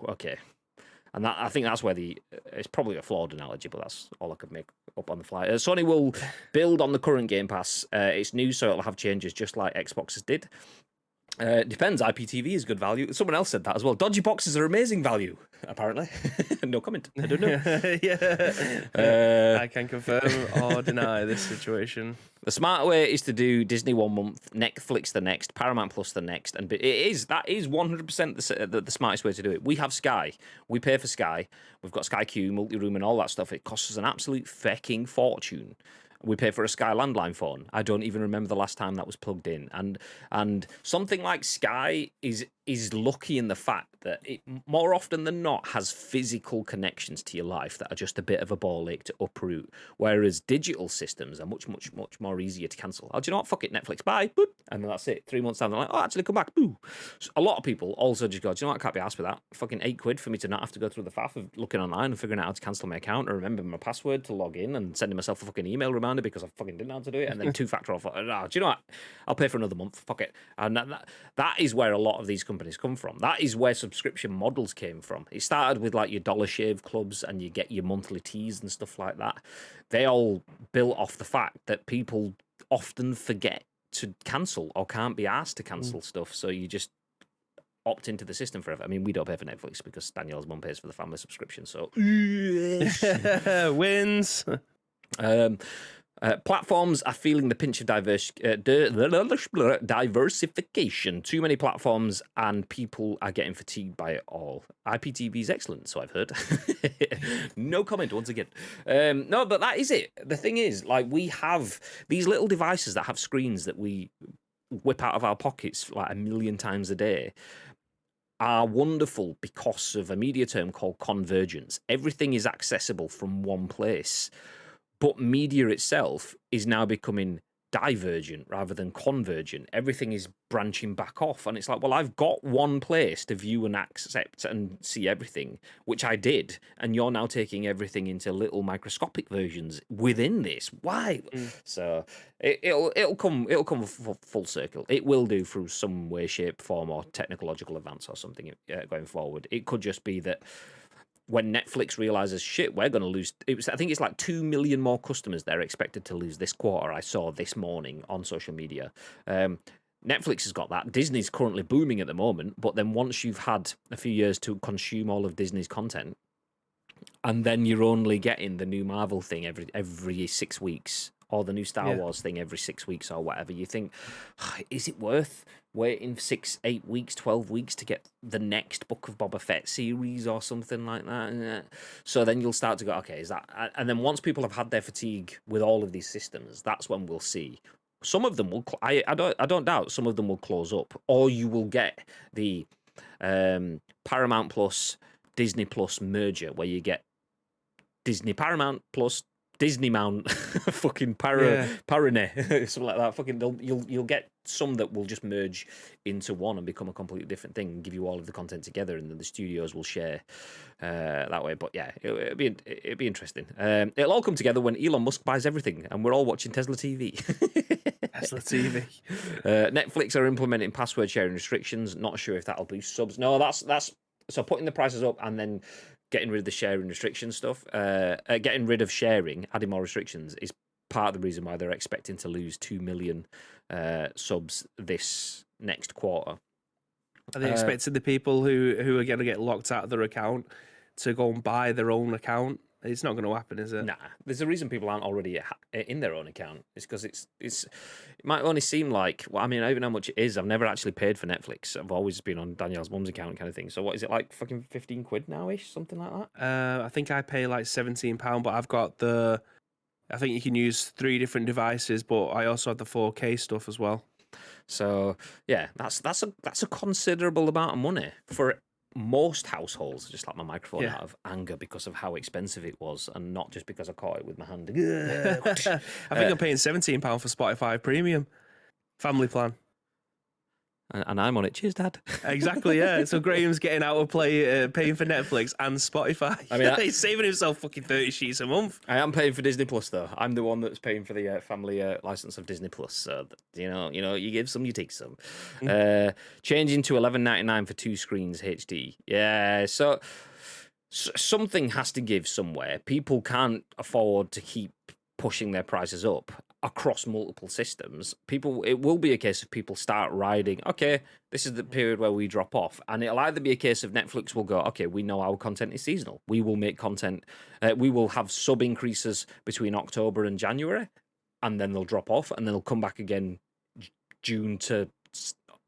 okay. And that, I think that's where it's probably a flawed analogy, but that's all I could make up on the fly. Sony will build on the current Game Pass. It's new, so it'll have changes just like Xbox's did. Depends. IPTV is good value. Someone else said that as well. Dodgy boxes are amazing value, apparently. No comment. I don't know. I can confirm or deny this situation. The smart way is to do Disney 1 month, Netflix the next, Paramount Plus the next, and that is 100% the smartest way to do it. We have Sky. We pay for Sky. We've got Sky Q, multi-room, and all that stuff. It costs us an absolute fucking fortune. We pay for a Sky landline phone. I don't even remember the last time that was plugged in. And something like Sky is lucky in the fact that it more often than not has physical connections to your life that are just a bit of a ball ache to uproot. Whereas digital systems are much, much, much more easier to cancel. Oh, do you know what? Fuck it, Netflix, bye, boop, and then that's it. 3 months down, they're like, oh, actually, come back, boo. So a lot of people also just go, do you know what? I can't be asked with that. Fucking £8 for me to not have to go through the faff of looking online and figuring out how to cancel my account or remembering my password to log in and sending myself a fucking email reminder because I fucking didn't know how to do it, and then two-factor auth. Oh, do you know what? I'll pay for another month. Fuck it. And that is where a lot of these companies come from. That is where subscription models came from. It started with like your Dollar Shave Clubs and you get your monthly teas and stuff like that. They all built off the fact that people often forget to cancel or can't be asked to cancel stuff. So you just opt into the system forever. I mean, we don't pay for Netflix because Danielle's mum pays for the family subscription. So wins. Platforms are feeling the pinch of diversification. Too many platforms and people are getting fatigued by it all. IPTV is excellent, so I've heard. No comment once again. No, but that is it. The thing is, like, we have these little devices that have screens that we whip out of our pockets like a million times a day. are wonderful because of a media term called convergence. Everything is accessible from one place, but media itself is now becoming divergent rather than convergent. Everything is branching back off, and it's like, well, I've got one place to view and accept and see everything, which I did, and you're now taking everything into little microscopic versions within this. Why? So it'll come full circle. It will do through some way, shape, form, or technological advance or something going forward. It could just be that when Netflix realizes, shit, we're going to lose. I think it's like 2 million more customers they're expected to lose this quarter. I saw this morning on social media. Netflix has got that. Disney's currently booming at the moment, but then once you've had a few years to consume all of Disney's content, and then you're only getting the new Marvel thing every 6 weeks, or the new Star Wars thing every 6 weeks or whatever, you think, is it worth waiting 6, 8 weeks, 12 weeks to get the next Book of Boba Fett series or something like that? So then you'll start to go, okay, is that... And then once people have had their fatigue with all of these systems, that's when we'll see. Some of them will... I don't doubt some of them will close up, or you will get the Paramount Plus, Disney Plus merger, where you get Disney Paramount Plus Disney Mount, fucking Parane, something like that. Fucking, you'll get some that will just merge into one and become a completely different thing, and give you all of the content together, and then the studios will share that way. But yeah, it'd be interesting. It'll all come together when Elon Musk buys everything, and we're all watching Tesla TV. Tesla TV. Netflix are implementing password sharing restrictions. Not sure if that'll boost subs. No, that's so putting the prices up and then getting rid of the sharing restriction stuff, getting rid of sharing, adding more restrictions is part of the reason why they're expecting to lose 2 million subs this next quarter. Are they expecting the people who are going to get locked out of their account to go and buy their own account? It's not going to happen, is it? Nah, there's a reason people aren't already in their own account. It's because it might only seem like, well, I mean, I don't even know how much it is. I've never actually paid for Netflix. I've always been on Danielle's mum's account kind of thing. So what is it, like fucking 15 quid now-ish, something like that? I think I pay like £17, but I've got I think you can use 3 different devices, but I also have the 4K stuff as well. So yeah, that's a considerable amount of money for most households. I just slapped my microphone out of anger because of how expensive it was, and not just because I caught it with my hand. I think I'm paying £17 for Spotify Premium family plan. And I'm on it. Cheers, Dad. Exactly, yeah. So Graham's getting out of play, paying for Netflix and Spotify. I mean, he's saving himself fucking 30 sheets a month. I am paying for Disney Plus, though. I'm the one that's paying for the family license of Disney Plus. So you give some, you take some. Changing to $11.99 for 2 screens HD. Yeah, so something has to give somewhere. People can't afford to keep pushing their prices up across multiple systems. It will be a case of people start riding, okay, this is the period where we drop off, and it'll either be a case of Netflix will go, okay, we know our content is seasonal, we will make content, we will have sub increases between October and January, and then they'll drop off, and then they'll come back again June to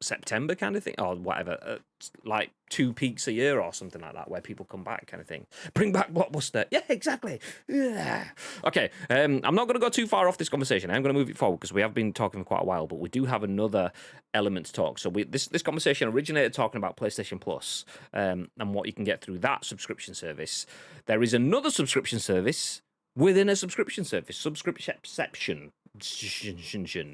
September kind of thing, or whatever, like 2 peaks a year or something like that, where people come back kind of thing. Bring back Blockbuster. Yeah, exactly. Yeah. Okay, I'm not going to go too far off this conversation. I'm going to move it forward because we have been talking for quite a while, but we do have another element to talk. So this conversation originated talking about PlayStation Plus and what you can get through that subscription service. There is another subscription service within a subscription service, Subscription.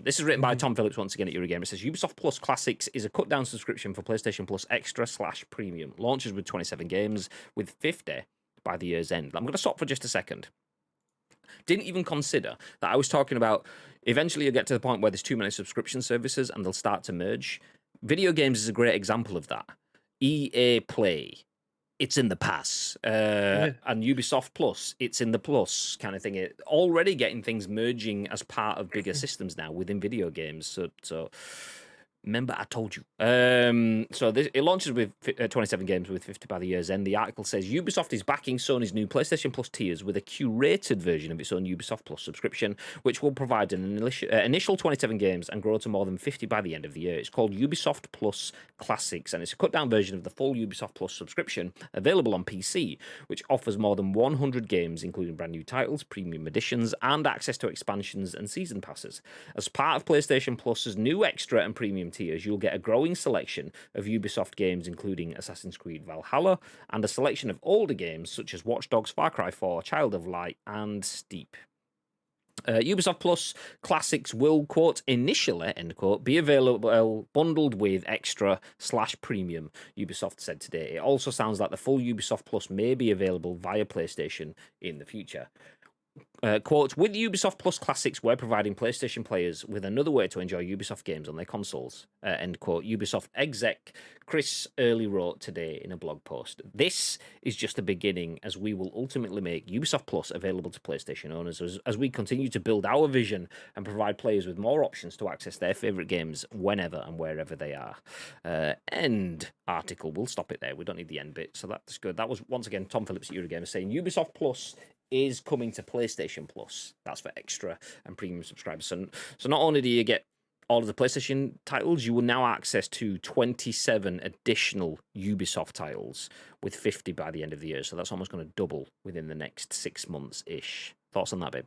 This is written by Tom Phillips once again at Eurogamer. It says Ubisoft Plus Classics is a cut down subscription for PlayStation Plus Extra / Premium. Launches with 27 games, with 50 by the year's end. I'm going to stop for just a second. Didn't even consider that I was talking about eventually you'll get to the point where there's too many subscription services and they'll start to merge. Video games is a great example of that. EA Play, it's in the pass, and Ubisoft Plus, it's in the plus kind of thing. It already getting things merging as part of bigger systems now within video games. So remember, I told you. So it launches with 27 games with 50 by the year's end. The article says Ubisoft is backing Sony's new PlayStation Plus tiers with a curated version of its own Ubisoft Plus subscription, which will provide an initial 27 games and grow to more than 50 by the end of the year. It's called Ubisoft Plus Classics, and it's a cut-down version of the full Ubisoft Plus subscription, available on PC, which offers more than 100 games, including brand new titles, premium editions, and access to expansions and season passes. As part of PlayStation Plus's new extra and premium tiers, you'll get a growing selection of Ubisoft games, including Assassin's Creed Valhalla, and a selection of older games such as Watch Dogs, Far Cry 4, Child of Light, and Steep. Ubisoft Plus Classics will, quote, initially, end quote, be available bundled with extra/premium, Ubisoft said today. It also sounds like the full Ubisoft Plus may be available via PlayStation in the future. Quote, with Ubisoft Plus Classics, we're providing PlayStation players with another way to enjoy Ubisoft games on their consoles, end quote. Ubisoft exec Chris Early wrote today in a blog post. This is just the beginning, as we will ultimately make Ubisoft Plus available to PlayStation owners as we continue to build our vision and provide players with more options to access their favourite games whenever and wherever they are. End article. We'll stop it there. We don't need the end bit, so that's good. That was, once again, Tom Phillips at Eurogamer saying Ubisoft Plus is coming to PlayStation Plus. That's for extra and premium subscribers. So not only do you get all of the PlayStation titles, you will now access to 27 additional Ubisoft titles, with 50 by the end of the year. So that's almost going to double within the next 6 months-ish. Thoughts on that, babe?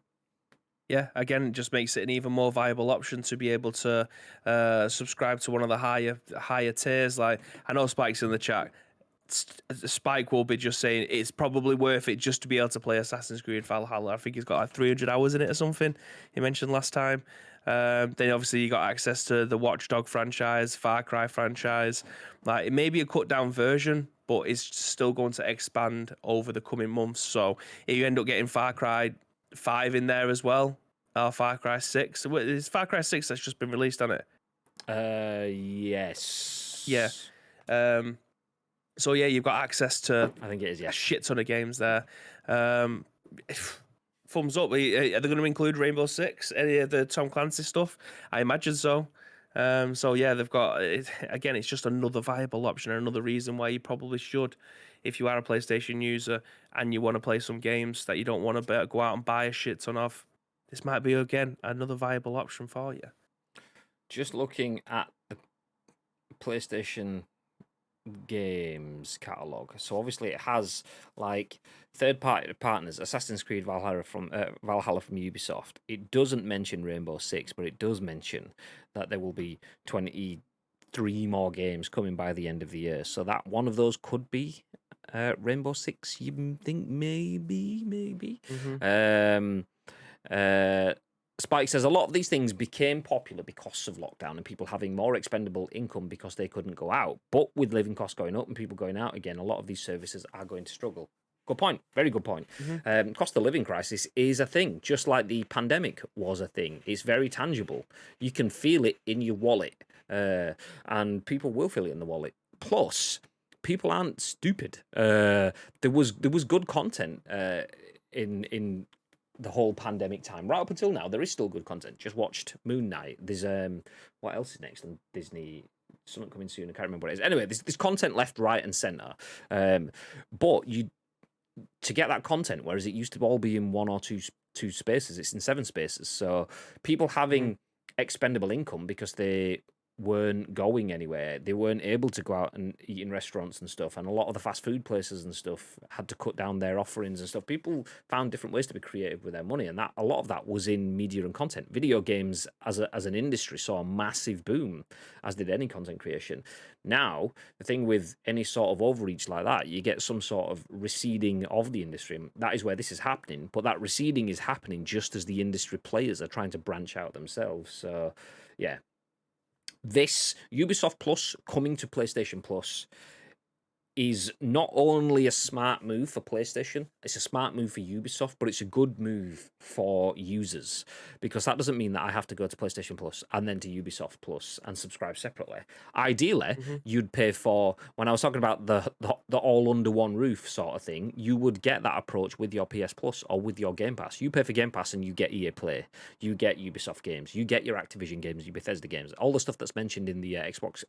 Yeah, again, it just makes it an even more viable option to be able to subscribe to one of the higher tiers. Like, I know Spike's in the chat. Spike will be just saying it's probably worth it just to be able to play Assassin's Creed Valhalla. I think he's got like 300 hours in it or something, he mentioned last time. Then obviously you got access to the Watch Dog franchise, Far Cry franchise. Like, it may be a cut down version, but it's still going to expand over the coming months. So if you end up getting Far Cry 5 in there as well, or Far Cry 6, it's Far Cry 6 that's just been released, hasn't it? Yes. Yeah. So yeah, you've got access to, I think it is, yeah, a shit ton of games there. Thumbs up. Are they going to include Rainbow Six? Any of the Tom Clancy stuff? I imagine so. So yeah, they've got, again, it's just another viable option, another reason why you probably should, if you are a PlayStation user and you want to play some games that you don't want to go out and buy a shit ton of. This might be, again, another viable option for you. Just looking at the PlayStation games catalog, so obviously it has like third-party partners, Assassin's Creed Valhalla from Ubisoft. It doesn't mention Rainbow Six, but it does mention that there will be 23 more games coming by the end of the year. So that one of those could be Rainbow Six. You think maybe? Spike says a lot of these things became popular because of lockdown and people having more expendable income because they couldn't go out. But with living costs going up and people going out again, a lot of these services are going to struggle. Good point. Very good point. Cost of living crisis is a thing, just like the pandemic was a thing. It's very tangible. You can feel it in your wallet, and people will feel it in the wallet. Plus, people aren't stupid. There was good content in the whole pandemic time. Right up until now, there is still good content. Just watched Moon Knight. There's what else is next on Disney? Something coming soon. I can't remember what it is. Anyway, there's content left, right, and center. But to get that content, whereas it used to all be in one or two spaces, it's in 7 spaces. So people having expendable income because they weren't going anywhere. They weren't able to go out and eat in restaurants and stuff, and a lot of the fast food places and stuff had to cut down their offerings and stuff. People found different ways to be creative with their money, and that a lot of that was in media and content. Video games as an industry saw a massive boom, as did any content creation. Now, the thing with any sort of overreach like that, you get some sort of receding of the industry. That is where this is happening, but that receding is happening just as the industry players are trying to branch out themselves. So, yeah. This Ubisoft Plus coming to PlayStation Plus is not only a smart move for PlayStation, it's a smart move for Ubisoft, but it's a good move for users, because that doesn't mean that I have to go to PlayStation Plus and then to Ubisoft Plus and subscribe separately. Ideally, you'd pay for, when I was talking about the all under one roof sort of thing, you would get that approach with your PS Plus or with your Game Pass. You pay for Game Pass and you get EA Play, you get Ubisoft games, you get your Activision games, your Bethesda games, all the stuff that's mentioned in the Xbox !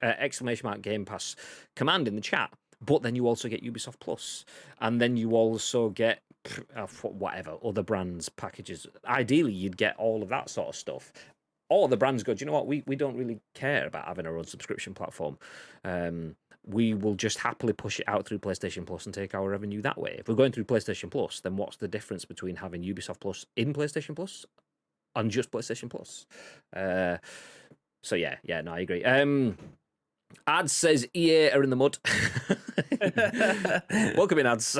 Game Pass command in the chat. But then you also get Ubisoft Plus, and then you also get whatever other brands packages. Ideally, you'd get all of that sort of stuff. All the brands go, do you know what? We don't really care about having our own subscription platform. We will just happily push it out through PlayStation Plus and take our revenue that way. If we're going through PlayStation Plus, then what's the difference between having Ubisoft Plus in PlayStation Plus and just PlayStation Plus? So yeah, no, I agree. Ads says EA are in the mud. Welcome in, Ads.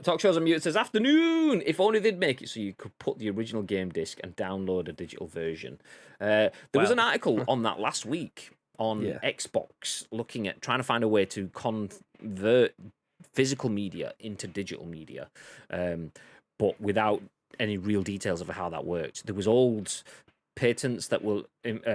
Talk shows on mute says afternoon. If only they'd make it so you could put the original game disc and download a digital version. There was an article on that last week on Xbox looking at trying to find a way to convert physical media into digital media, but without any real details of how that worked. There was old patents that were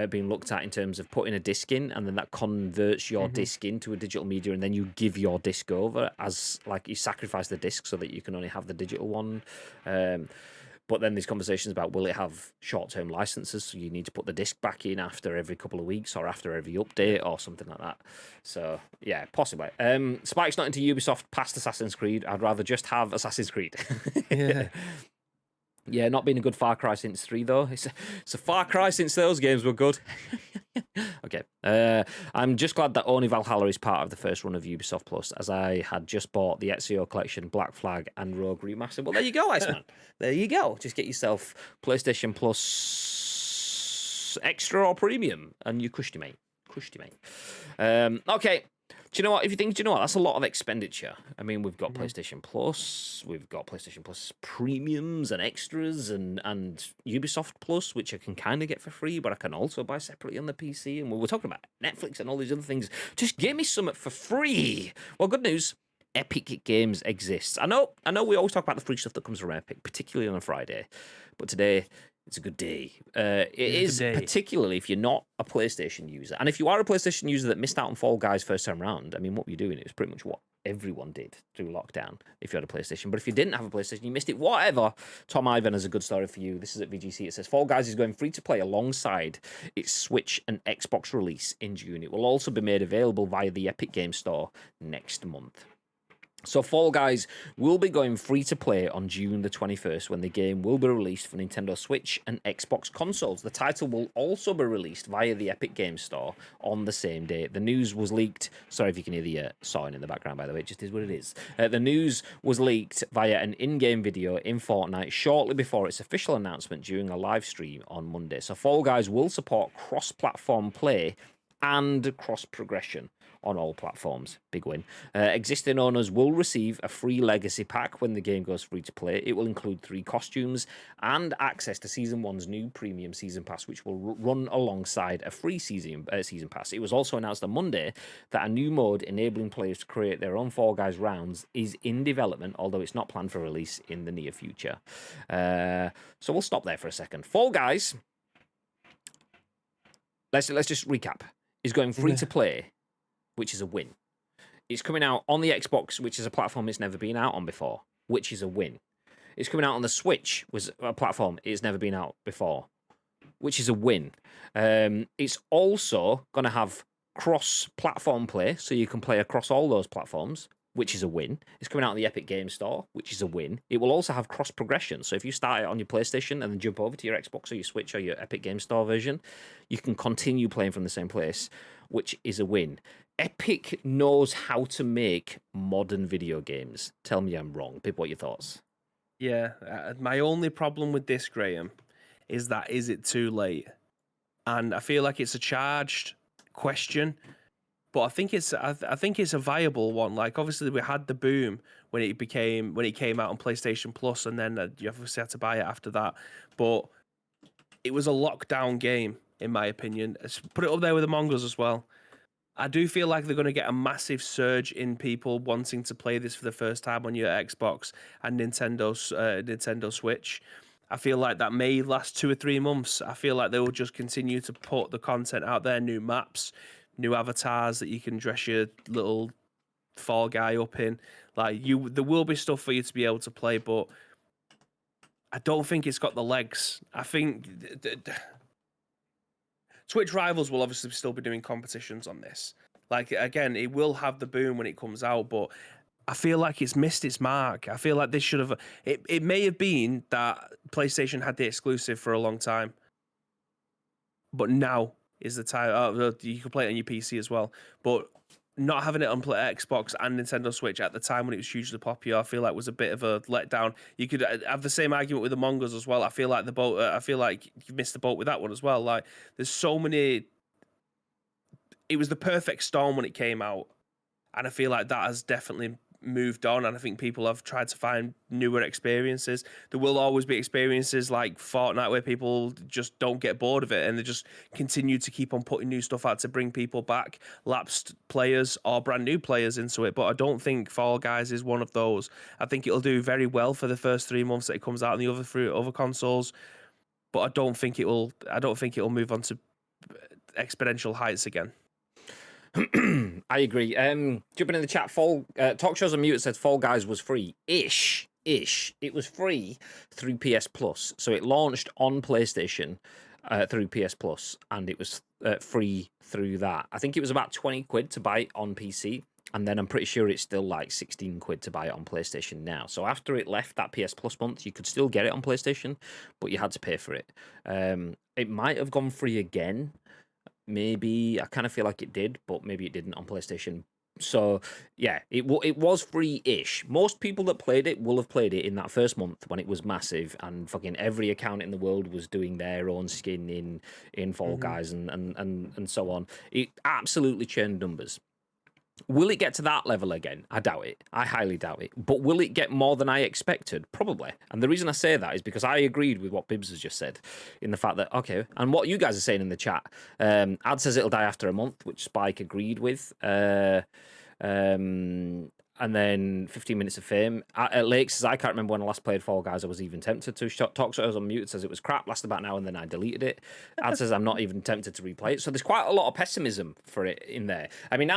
being looked at in terms of putting a disc in, and then that converts your disc into a digital media, and then you give your disc over as like you sacrifice the disc so that you can only have the digital one. But then there's conversations about will it have short-term licenses, so you need to put the disc back in after every couple of weeks or after every update or something like that. So yeah, possibly. Spike's not into Ubisoft past Assassin's Creed. I'd rather just have Assassin's Creed. Yeah. Yeah, not been a good Far Cry since 3, though. It's a Far Cry since those games were good. Okay. I'm just glad that only Valhalla is part of the first run of Ubisoft Plus, as I had just bought the Ezio Collection, Black Flag, and Rogue Remastered. Well, there you go, Iceman. There you go. Just get yourself PlayStation Plus Extra or Premium, and you cushy, mate. Okay. Do you know what? If you think, do you know what? That's a lot of expenditure. I mean, we've got PlayStation Plus, we've got PlayStation Plus Premiums and Extras, and Ubisoft Plus, which I can kind of get for free, but I can also buy separately on the PC. And we were talking about Netflix and all these other things. Just give me something for free. Well, good news. Epic Games exists. I know. We always talk about the free stuff that comes from Epic, particularly on a Friday, but today it's a good day. It is particularly if you're not a PlayStation user, and if you are a PlayStation user that missed out on Fall Guys first time round. I mean, what were you doing? It was pretty much what everyone did through lockdown. If you had a PlayStation, but if you didn't have a PlayStation, you missed it. Whatever. Tom Ivan has a good story for you. This is at VGC. It says Fall Guys is going free to play alongside its Switch and Xbox release in June. It will also be made available via the Epic Games Store next month. So Fall Guys will be going free to play on June the 21st when the game will be released for Nintendo Switch and Xbox consoles. The title will also be released via the Epic Games Store on the same day. The news was leaked. Sorry if you can hear the sawing in the background, by the way. It just is what it is. The news was leaked via an in-game video in Fortnite shortly before its official announcement during a live stream on Monday. So Fall Guys will support cross-platform play and cross-progression on all platforms. Big win. Existing owners will receive a free legacy pack when the game goes free to play. It will include 3 costumes and access to Season 1's new premium Season Pass, which will run alongside a free season Pass. It was also announced on Monday that a new mode enabling players to create their own Fall Guys rounds is in development, although it's not planned for release in the near future. So we'll stop there for a second. Fall Guys, let's just recap, is going free to play, which is a win. It's coming out on the Xbox, which is a platform it's never been out on before, which is a win. It's coming out on the Switch, was a platform it's never been out before, which is a win. It's also going to have cross-platform play, so you can play across all those platforms, which is a win. It's coming out on the Epic Games Store, which is a win. It will also have cross-progression, so if you start it on your PlayStation and then jump over to your Xbox or your Switch or your Epic Games Store version, you can continue playing from the same place, which is a win. Epic knows how to make modern video games. Tell me I'm wrong. Pip, what are your thoughts? Yeah, my only problem with this, Graham, is it too late? And I feel like it's a charged question, but I think it's a viable one. Like, obviously we had the boom when it came out on PlayStation Plus, and then you obviously had to buy it after that. But it was a lockdown game, in my opinion. Put it up there with Among Us as well. I do feel like they're going to get a massive surge in people wanting to play this for the first time on your Xbox and Nintendo Switch. I feel like that may last 2 or 3 months. I feel like they will just continue to put the content out there, new maps, new avatars that you can dress your little Fall Guy up in. There will be stuff for you to be able to play, but I don't think it's got the legs. I think Twitch Rivals will obviously still be doing competitions on this. Like, again, it will have the boom when it comes out, but I feel like it's missed its mark. I feel like this should have... It may have been that PlayStation had the exclusive for a long time, but now is the time... you can play it on your PC as well, but not having it on Xbox and Nintendo Switch at the time when it was hugely popular, I feel like was a bit of a letdown. You could have the same argument with Among Us as well. I feel like I feel like you've missed the boat with that one as well. Like, there's so many. It was the perfect storm when it came out, and I feel like that has definitely moved on, and I think people have tried to find newer experiences. There will always be experiences like Fortnite where people just don't get bored of it and they just continue to keep on putting new stuff out to bring people back, lapsed players or brand new players into it. But I don't think Fall Guys is one of those. I think it'll do very well for the first 3 months that it comes out on the other consoles, but I don't think it will move on to exponential heights again. I agree. Jumping in the chat, Talk Shows Unmuted said Fall Guys was free. Ish. It was free through PS Plus. So it launched on PlayStation through PS Plus, and it was free through that. I think it was about 20 quid to buy it on PC, and then I'm pretty sure it's still like 16 quid to buy it on PlayStation now. So after it left that PS Plus month, you could still get it on PlayStation, but you had to pay for it. It might have gone free again. Maybe I kind of feel like it did, but maybe it didn't on PlayStation. So yeah, it was free-ish. Most people that played it will have played it in that first month when it was massive, and fucking every account in the world was doing their own skin in Fall Guys and so on. It absolutely churned numbers. Will it get to that level again? I doubt it. I highly doubt it. But will it get more than I expected? Probably. And the reason I say that is because I agreed with what Bibbs has just said, in the fact that, okay, and what you guys are saying in the chat. Ad says it'll die after a month, which Spike agreed with. And then 15 minutes of fame. Lake says, I can't remember when I last played Fall Guys. I was even tempted to. Talk Shows on Mute says it was crap, lasted about an hour, and then I deleted it. Ad says I'm not even tempted to replay it. So there's quite a lot of pessimism for it in there. I mean,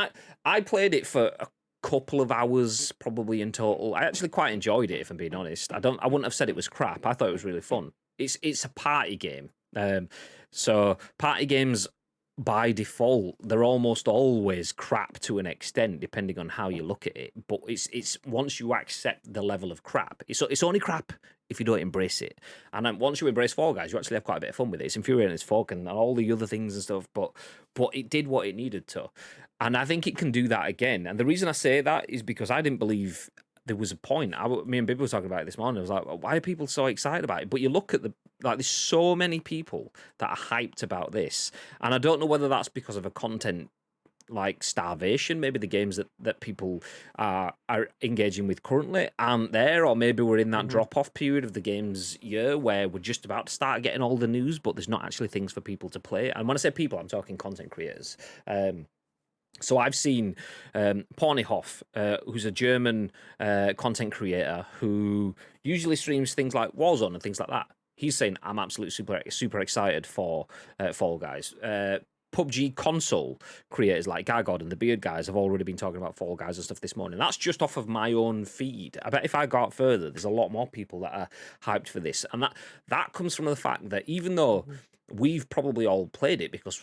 I played it for a couple of hours probably in total. I actually quite enjoyed it, if I'm being honest. I wouldn't have said it was crap. I thought it was really fun. It's a party game. So party games, by default, they're almost always crap to an extent, depending on how you look at it. But it's once you accept the level of crap, it's only crap if you don't embrace it. And then once you embrace Fall Guys, you actually have quite a bit of fun with it. It's infuriating as fuck and all the other things and stuff, but it did what it needed to. And I think it can do that again. And the reason I say that is because I didn't believe there was a point. Me and Bibb were talking about it this morning. I was like, why are people so excited about it? But you look at there's so many people that are hyped about this. And I don't know whether that's because of a content like starvation. Maybe the games that people are engaging with currently aren't there, or maybe we're in that drop-off period of the game's year where we're just about to start getting all the news, but there's not actually things for people to play. And when I say people, I'm talking content creators. So I've seen Pornihoff, who's a German content creator who usually streams things like Warzone and things like that. He's saying, I'm absolutely super excited for Fall Guys. PUBG console creators like Gargod and the Beard guys have already been talking about Fall Guys and stuff this morning. That's just off of my own feed. I bet if I go out further, there's a lot more people that are hyped for this. And that comes from the fact that even though we've probably all played it, because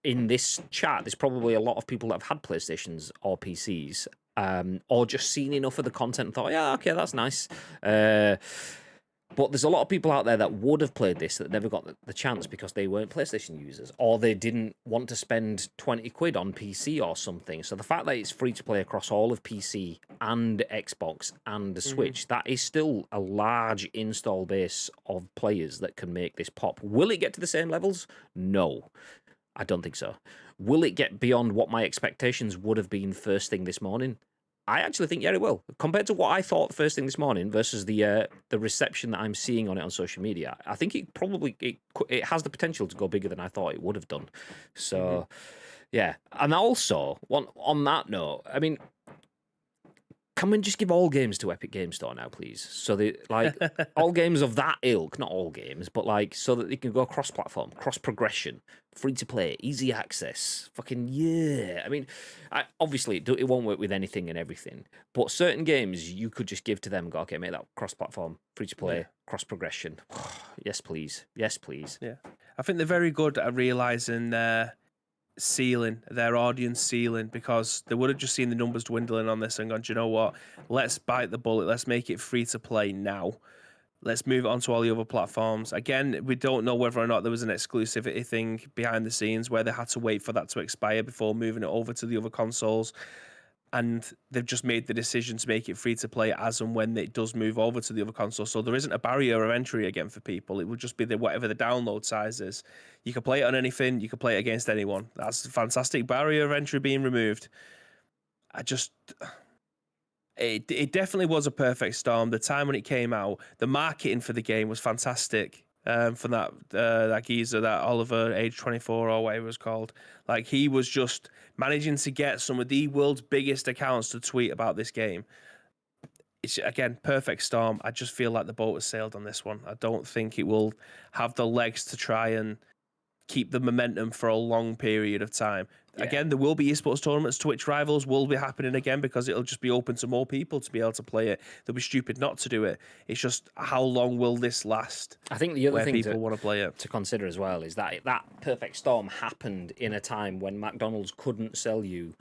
in this chat, there's probably a lot of people that have had PlayStations or PCs, or just seen enough of the content and thought, yeah, okay, that's nice. But there's a lot of people out there that would have played this that never got the chance because they weren't PlayStation users, or they didn't want to spend 20 quid on PC or something. So the fact that it's free to play across all of PC and Xbox and the Switch, that is still a large install base of players that can make this pop. Will it get to the same levels? No. I don't think so. Will it get beyond what my expectations would have been first thing this morning? I actually think, yeah, it will. Compared to what I thought first thing this morning versus the reception that I'm seeing on it on social media, I think it has the potential to go bigger than I thought it would have done. So, yeah. And also, on that note, I mean, can we just give all games to Epic Games Store now, please? So all games of that ilk, not all games, but so that they can go cross-platform, cross-progression, free-to-play, easy access. Fucking yeah. I mean, obviously it won't work with anything and everything, but certain games you could just give to them and go, okay, make that cross-platform, free-to-play, cross-progression. Yes, please. Yes, please. Yeah. I think they're very good at realising their audience ceiling, because they would have just seen the numbers dwindling on this and gone, do you know what, let's bite the bullet, let's make it free to play now, let's move it on to all the other platforms. Again, we don't know whether or not there was an exclusivity thing behind the scenes where they had to wait for that to expire before moving it over to the other consoles. And they've just made the decision to make it free to play as and when it does move over to the other console. So there isn't a barrier of entry again for people. It would just be whatever the download size is. You can play it on anything. You can play it against anyone. That's a fantastic barrier of entry being removed. It definitely was a perfect storm. The time when it came out, the marketing for the game was fantastic. From that geezer, that Oliver, age 24 or whatever it was called. Like, he was just managing to get some of the world's biggest accounts to tweet about this game. It's, again, perfect storm. I just feel like the boat has sailed on this one. I don't think it will have the legs to try and keep the momentum for a long period of time. Yeah. Again, there will be esports tournaments. Twitch Rivals will be happening again because it'll just be open to more people to be able to play it. They'll be stupid not to do it. It's just, how long will this last? I think the other thing people want to play it to consider as well is that perfect storm happened in a time when McDonald's couldn't sell you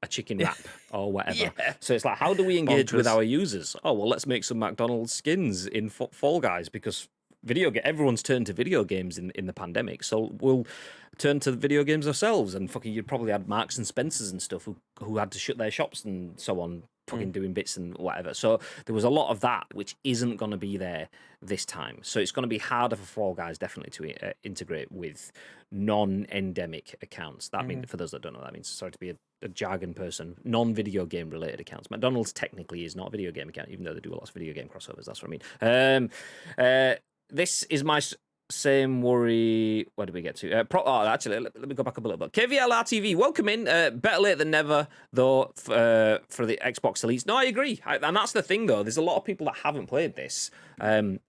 a chicken wrap or whatever. Yeah. So it's like, how do we engage with our users? Oh, well, let's make some McDonald's skins in Fall Guys because everyone's turned to video games in the pandemic, so we'll turn to video games ourselves. And fucking, you'd probably had Marks and Spencers and stuff who had to shut their shops and so on, fucking doing bits and whatever. So there was a lot of that which isn't going to be there this time. So it's going to be harder for Fall Guys definitely to integrate with non-endemic accounts. That means, for those that don't know, that means, sorry to be a jargon person, non-video game related accounts. McDonald's technically is not a video game account, even though they do lots of video game crossovers. That's what I mean. This is my same worry. Where did we get to? Actually, let me go back a little bit. KVL RTV, welcome in. Better late than never, though, for the Xbox Elites. No, I agree. And that's the thing, though. There's a lot of people that haven't played this.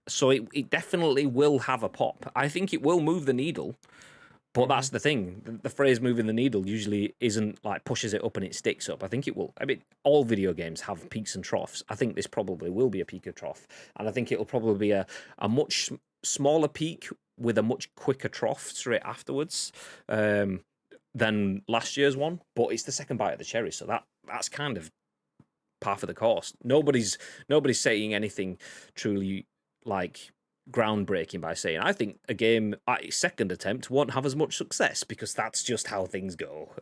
So it definitely will have a pop. I think it will move the needle. But that's the thing. The phrase moving the needle usually isn't like pushes it up and it sticks up. I think it will. I mean, all video games have peaks and troughs. I think this probably will be a peak or trough. And I think it'll probably be a much smaller peak with a much quicker trough straight afterwards than last year's one. But it's the second bite of the cherry. So that's kind of par for the course. Nobody's saying anything truly like groundbreaking by saying I think a game at its second attempt won't have as much success because that's just how things go.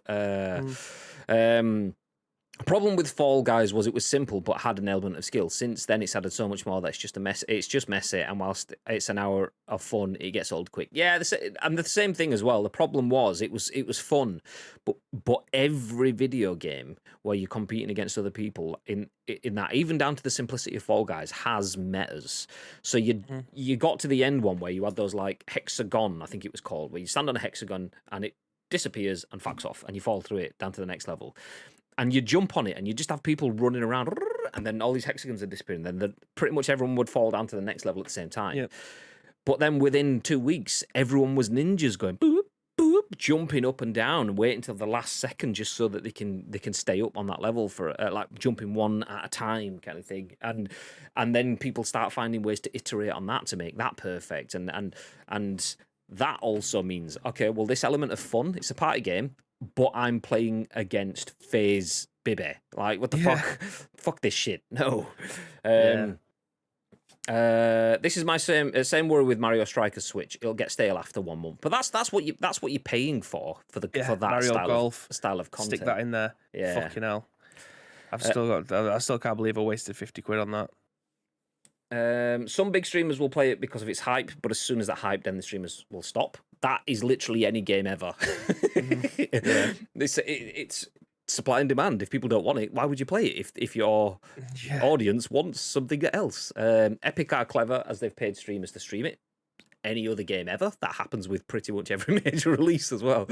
Problem with Fall Guys was it was simple but had an element of skill. Since then, it's added so much more that it's just a mess. It's just messy, and whilst it's an hour of fun, it gets old quick. Yeah, and the same thing as well. The problem was it was fun, but every video game where you're competing against other people in that, even down to the simplicity of Fall Guys, has metas. So you got to the end one where you had those like hexagon, I think it was called, where you stand on a hexagon and it disappears and fucks off, and you fall through it down to the next level. And you jump on it, and you just have people running around, and then all these hexagons are disappearing. Then pretty much everyone would fall down to the next level at the same time. Yep. But then within 2 weeks, everyone was ninjas going boop, boop, jumping up and down, and waiting until the last second just so that they can stay up on that level for like jumping one at a time kind of thing. And then people start finding ways to iterate on that to make that perfect. And that also means, okay, well, this element of fun, it's a party game, but I'm playing against FaZe Bibi. Like, what the fuck? Fuck this shit. No. This is my same worry with Mario Strikers Switch. It'll get stale after 1 month. But that's what you're paying for that Mario style of content. Stick that in there. Yeah. Fucking hell. I still can't believe I wasted 50 quid on that. Some big streamers will play it because of its hype, but as soon as that hype, then the streamers will stop. That is literally any game ever. It's supply and demand. If people don't want it, why would you play it? If your audience wants something else. Epic are clever as they've paid streamers to stream it. Any other game ever. That happens with pretty much every major release as well.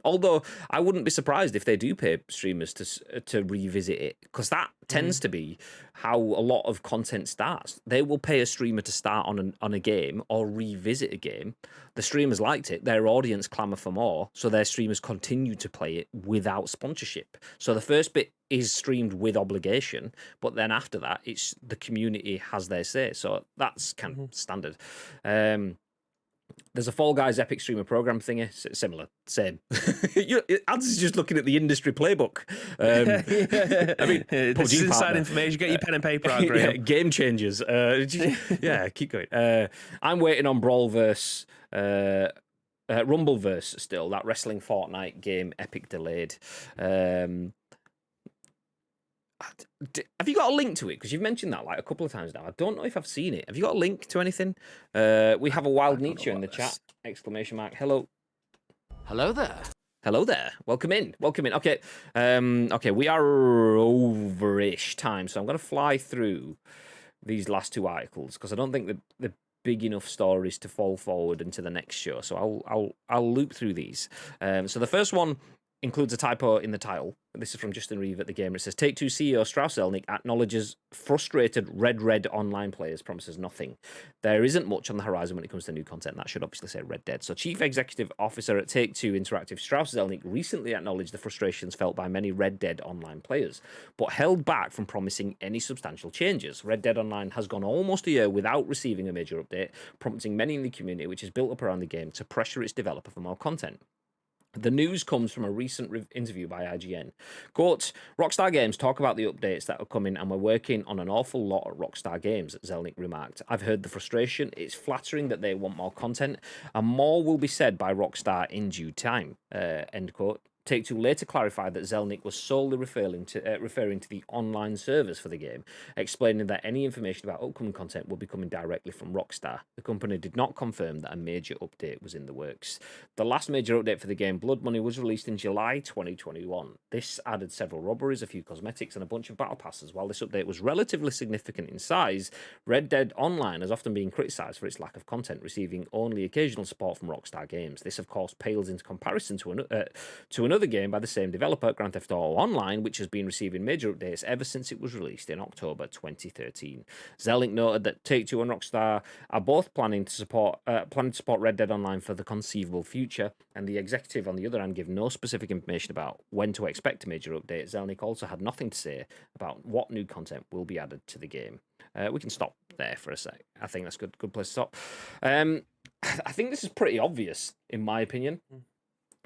Although I wouldn't be surprised if they do pay streamers to revisit it, because that tends to be how a lot of content starts. They will pay a streamer to start on a game or revisit a game. The streamers liked it. Their audience clamour for more, so their streamers continue to play it without sponsorship. So the first bit is streamed with obligation, but then after that, it's the community has their say. So that's kind of standard. There's a Fall Guys Epic Streamer Program thingy, similar, same. Ads is just looking at the industry playbook. I mean, this is inside information. Get your pen and paper out, Graham. Yeah, game changers. Yeah, keep going. I'm waiting on Brawlverse, Rumbleverse still, that wrestling Fortnite game, Epic delayed. Have you got a link to it? Because you've mentioned that like a couple of times now. I don't know if I've seen it. Have you got a link to anything? We have a Wild Nietzsche in the chat. Exclamation mark. Hello. Hello there. Hello there. Welcome in. Welcome in. Okay. Okay, we are over-ish time, so I'm going to fly through these last two articles because I don't think they're big enough stories to fall forward into the next show. So I'll loop through these. So the first one includes a typo in the title. This is from Justin Reeve at The Gamer. It says, Take-Two CEO Strauss Zelnick acknowledges frustrated Red Online players, promises nothing. There isn't much on the horizon when it comes to new content. That should obviously say Red Dead. So Chief Executive Officer at Take-Two Interactive Strauss Zelnick recently acknowledged the frustrations felt by many Red Dead Online players, but held back from promising any substantial changes. Red Dead Online has gone almost a year without receiving a major update, prompting many in the community, which is built up around the game, to pressure its developer for more content. The news comes from a recent interview by IGN. Quote, Rockstar Games talk about the updates that are coming and we're working on an awful lot at Rockstar Games, Zelnick remarked. I've heard the frustration. It's flattering that they want more content and more will be said by Rockstar in due time, end quote. Take-Two later clarified that Zelnick was solely referring to the online servers for the game, explaining that any information about upcoming content will be coming directly from Rockstar. The company did not confirm that a major update was in the works. The last major update for the game, Blood Money, was released in July 2021. This added several robberies, a few cosmetics, and a bunch of battle passes. While this update was relatively significant in size, Red Dead Online has often been criticised for its lack of content, receiving only occasional support from Rockstar Games. This, of course, pales into comparison to another game by the same developer, Grand Theft Auto Online, which has been receiving major updates ever since it was released in October 2013. Zelnick noted that Take-Two and Rockstar are both planning to support Red Dead Online for the conceivable future, and the executive, on the other hand, gave no specific information about when to expect a major update. Zelnick also had nothing to say about what new content will be added to the game. We can stop there for a sec. I think that's a good place to stop. I think this is pretty obvious, in my opinion.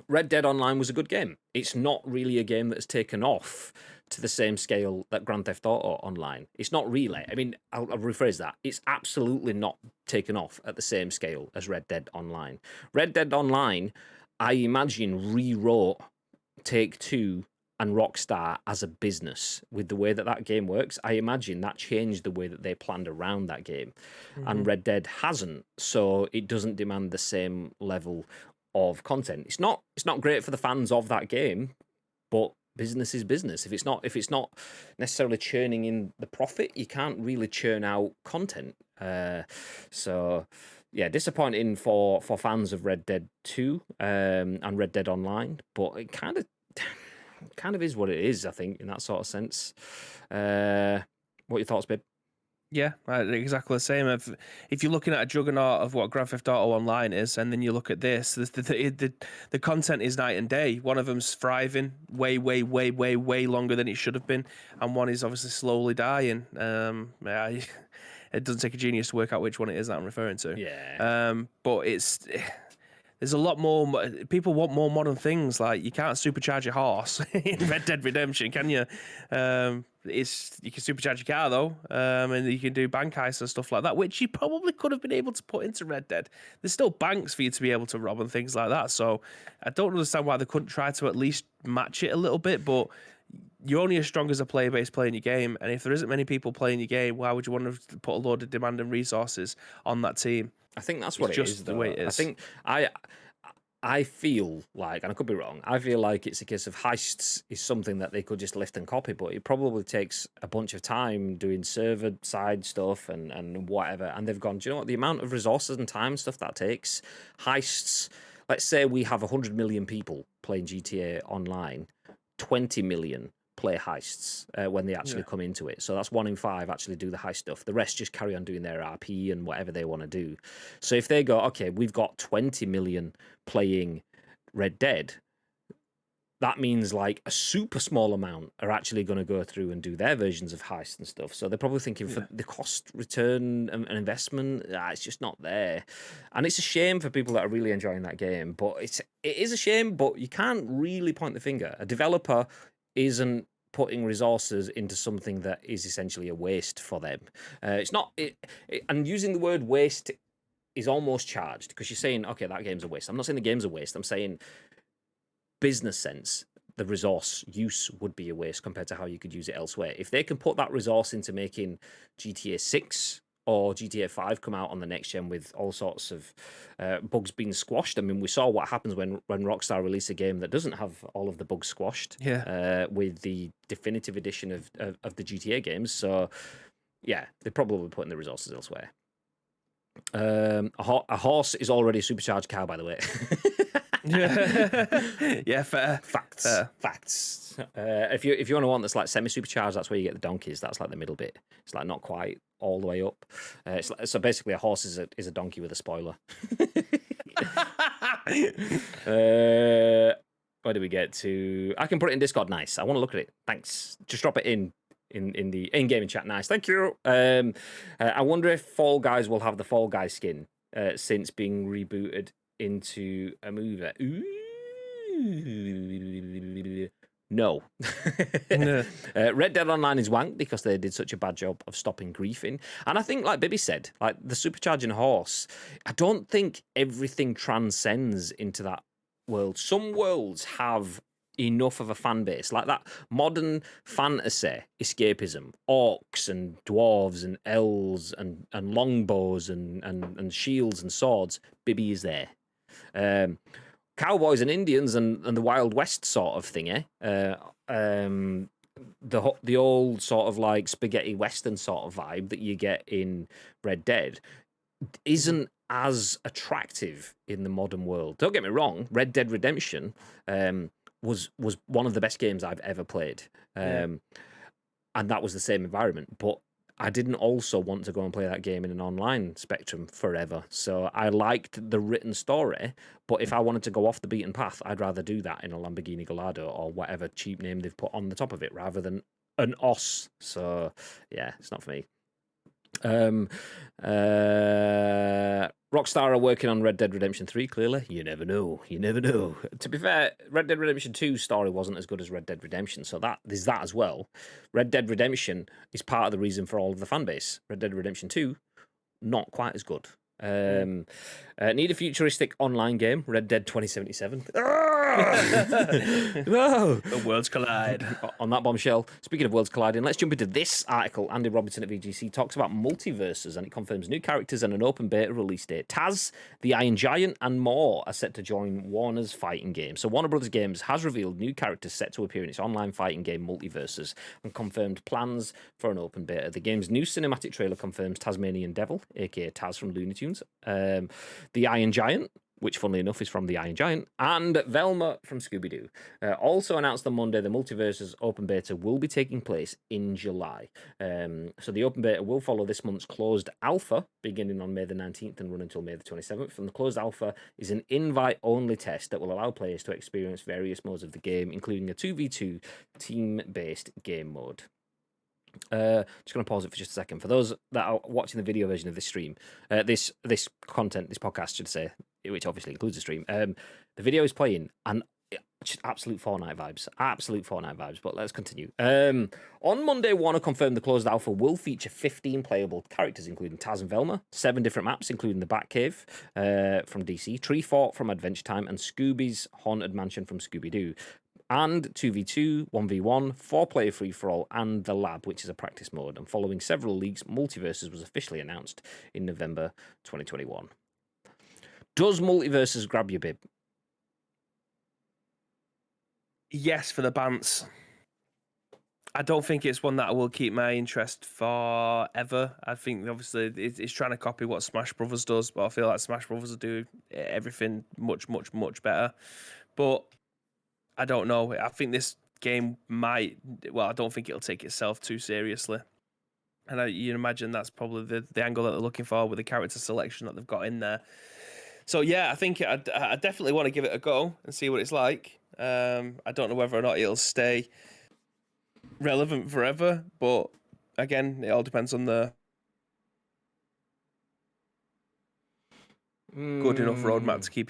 Red Dead Online was a good game. It's not really a game that's taken off to the same scale that Grand Theft Auto Online. It's not really. I mean, I'll rephrase that. It's absolutely not taken off at the same scale as Red Dead Online. Red Dead Online, I imagine, rewrote Take-Two and Rockstar as a business with the way that that game works. I imagine that changed the way that they planned around that game. And Red Dead hasn't, so it doesn't demand the same level of content. It's not great for the fans of that game, but business is business. If it's not necessarily churning in the profit, you can't really churn out content. So yeah, disappointing for fans of Red Dead 2 and Red Dead Online, but it kind of is what it is, I think, in that sort of sense. What are your thoughts, babe? Yeah, exactly the same. If you're looking at a juggernaut of what Grand Theft Auto Online is, and then you look at this, the content is night and day. One of them's thriving way longer than it should have been, and one is obviously slowly dying. It doesn't take a genius to work out which one it is that I'm referring to. Yeah. But there's a lot more. People want more modern things. Like, you can't supercharge your horse in Red Dead Redemption, can you? You can supercharge your car though, and you can do bank heists and stuff like that, which you probably could have been able to put into Red Dead. There's still banks for you to be able to rob and things like that. So I don't understand why they couldn't try to at least match it a little bit. But you're only as strong as a player base playing your game, and if there isn't many people playing your game, why would you want to put a load of demand and resources on that team? I think that's what it's it just is, the though. way it is. I think I feel like, and I could be wrong, I feel like it's a case of heists is something that they could just lift and copy, but it probably takes a bunch of time doing server side stuff and whatever. And they've gone, do you know what, the amount of resources and time stuff that takes, heists, let's say we have 100 million people playing GTA Online, 20 million play heists when they actually come into it. So that's 1 in 5 actually do the heist stuff. The rest just carry on doing their RP and whatever they want to do. So if they go, okay, we've got 20 million playing Red Dead, that means like a super small amount are actually going to go through and do their versions of Heist and stuff. So they're probably thinking for the cost return and investment, it's just not there. And it's a shame for people that are really enjoying that game. But it is a shame, but you can't really point the finger. A developer isn't putting resources into something that is essentially a waste for them. It's not, and using the word waste is almost charged because you're saying, okay, that game's a waste. I'm not saying the game's a waste. I'm saying business sense, the resource use would be a waste compared to how you could use it elsewhere. If they can put that resource into making GTA 6 or GTA 5 come out on the next gen with all sorts of bugs being squashed. I mean, we saw what happens when Rockstar release a game that doesn't have all of the bugs squashed with the definitive edition of the GTA games. So, yeah, they're probably putting the resources elsewhere. A horse is already a supercharged cow, by the way. Yeah, fair. Facts. If you want one that's like semi-supercharged, that's where you get the donkeys. That's like the middle bit. It's like not quite all the way up. So basically, a horse is a donkey with a spoiler. Where do we get to? I can put it in Discord. Nice. I want to look at it. Thanks. Just drop it in the in-gaming chat. Nice. Thank you. I wonder if Fall Guys will have the Fall Guys skin since being rebooted into a movie. Ooh. No. Red Dead Online is wank because they did such a bad job of stopping griefing. And I think, like Bibby said, like the supercharging horse, I don't think everything transcends into that world. Some worlds have enough of a fan base, like that modern fantasy escapism, orcs and dwarves and elves and longbows and shields and swords. Bibby is there. Cowboys and Indians and the Wild West sort of thing, the old sort of like spaghetti western sort of vibe that you get in Red Dead isn't as attractive in the modern world. Don't get me wrong, Red Dead Redemption was one of the best games I've ever played, and that was the same environment, but I didn't also want to go and play that game in an online spectrum forever. So I liked the written story, but if I wanted to go off the beaten path, I'd rather do that in a Lamborghini Gallardo or whatever cheap name they've put on the top of it rather than an OS. So yeah, it's not for me. Rockstar are working on Red Dead Redemption 3, clearly. You never know. You never know. To be fair, Red Dead Redemption 2's story wasn't as good as Red Dead Redemption, so there's that as well. Red Dead Redemption is part of the reason for all of the fan base. Red Dead Redemption 2, not quite as good. Need a futuristic online game, Red Dead 2077. No. The worlds collide. On that bombshell, speaking of worlds colliding, let's jump into this article. Andy Robinson at VGC talks about Multiversus, and it confirms new characters and an open beta release date. Taz, the Iron Giant, and more are set to join Warner's fighting game. So Warner Brothers Games has revealed new characters set to appear in its online fighting game Multiversus and confirmed plans for an open beta. The game's new cinematic trailer confirms Tasmanian Devil, aka Taz from Looney Tunes, the Iron Giant, which funnily enough is from the Iron Giant, and Velma from Scooby-Doo. Also announced on Monday, the Multiversus open beta will be taking place in July. So the open beta will follow this month's closed alpha, beginning on May the 19th and run until May the 27th. And the closed alpha is an invite-only test that will allow players to experience various modes of the game, including a 2v2 team-based game mode. Just going to pause it for just a second. For those that are watching the video version of this stream, this content, this podcast, should say, which obviously includes the stream, the video is playing, and just absolute Fortnite vibes. But let's continue. On Monday, Warner confirmed the closed alpha will feature 15 playable characters, including Taz and Velma, 7 different maps, including the Batcave from DC, Tree Fort from Adventure Time, and Scooby's Haunted Mansion from Scooby-Doo. And 2v2, 1v1, 4-player free-for-all, and The Lab, which is a practice mode. And following several leaks, Multiversus was officially announced in November 2021. Does Multiversus grab your bib? Yes, for the bants. I don't think it's one that will keep my interest forever. I think, obviously, it's trying to copy what Smash Brothers does, but I feel like Smash Brothers will do everything much, much, much better. But I don't know. I think this game might... Well, I don't think it'll take itself too seriously. And you imagine that's probably the angle that they're looking for with the character selection that they've got in there. So, yeah, I think I definitely want to give it a go and see what it's like. I don't know whether or not it'll stay relevant forever, but again, it all depends on the good enough roadmap to keep.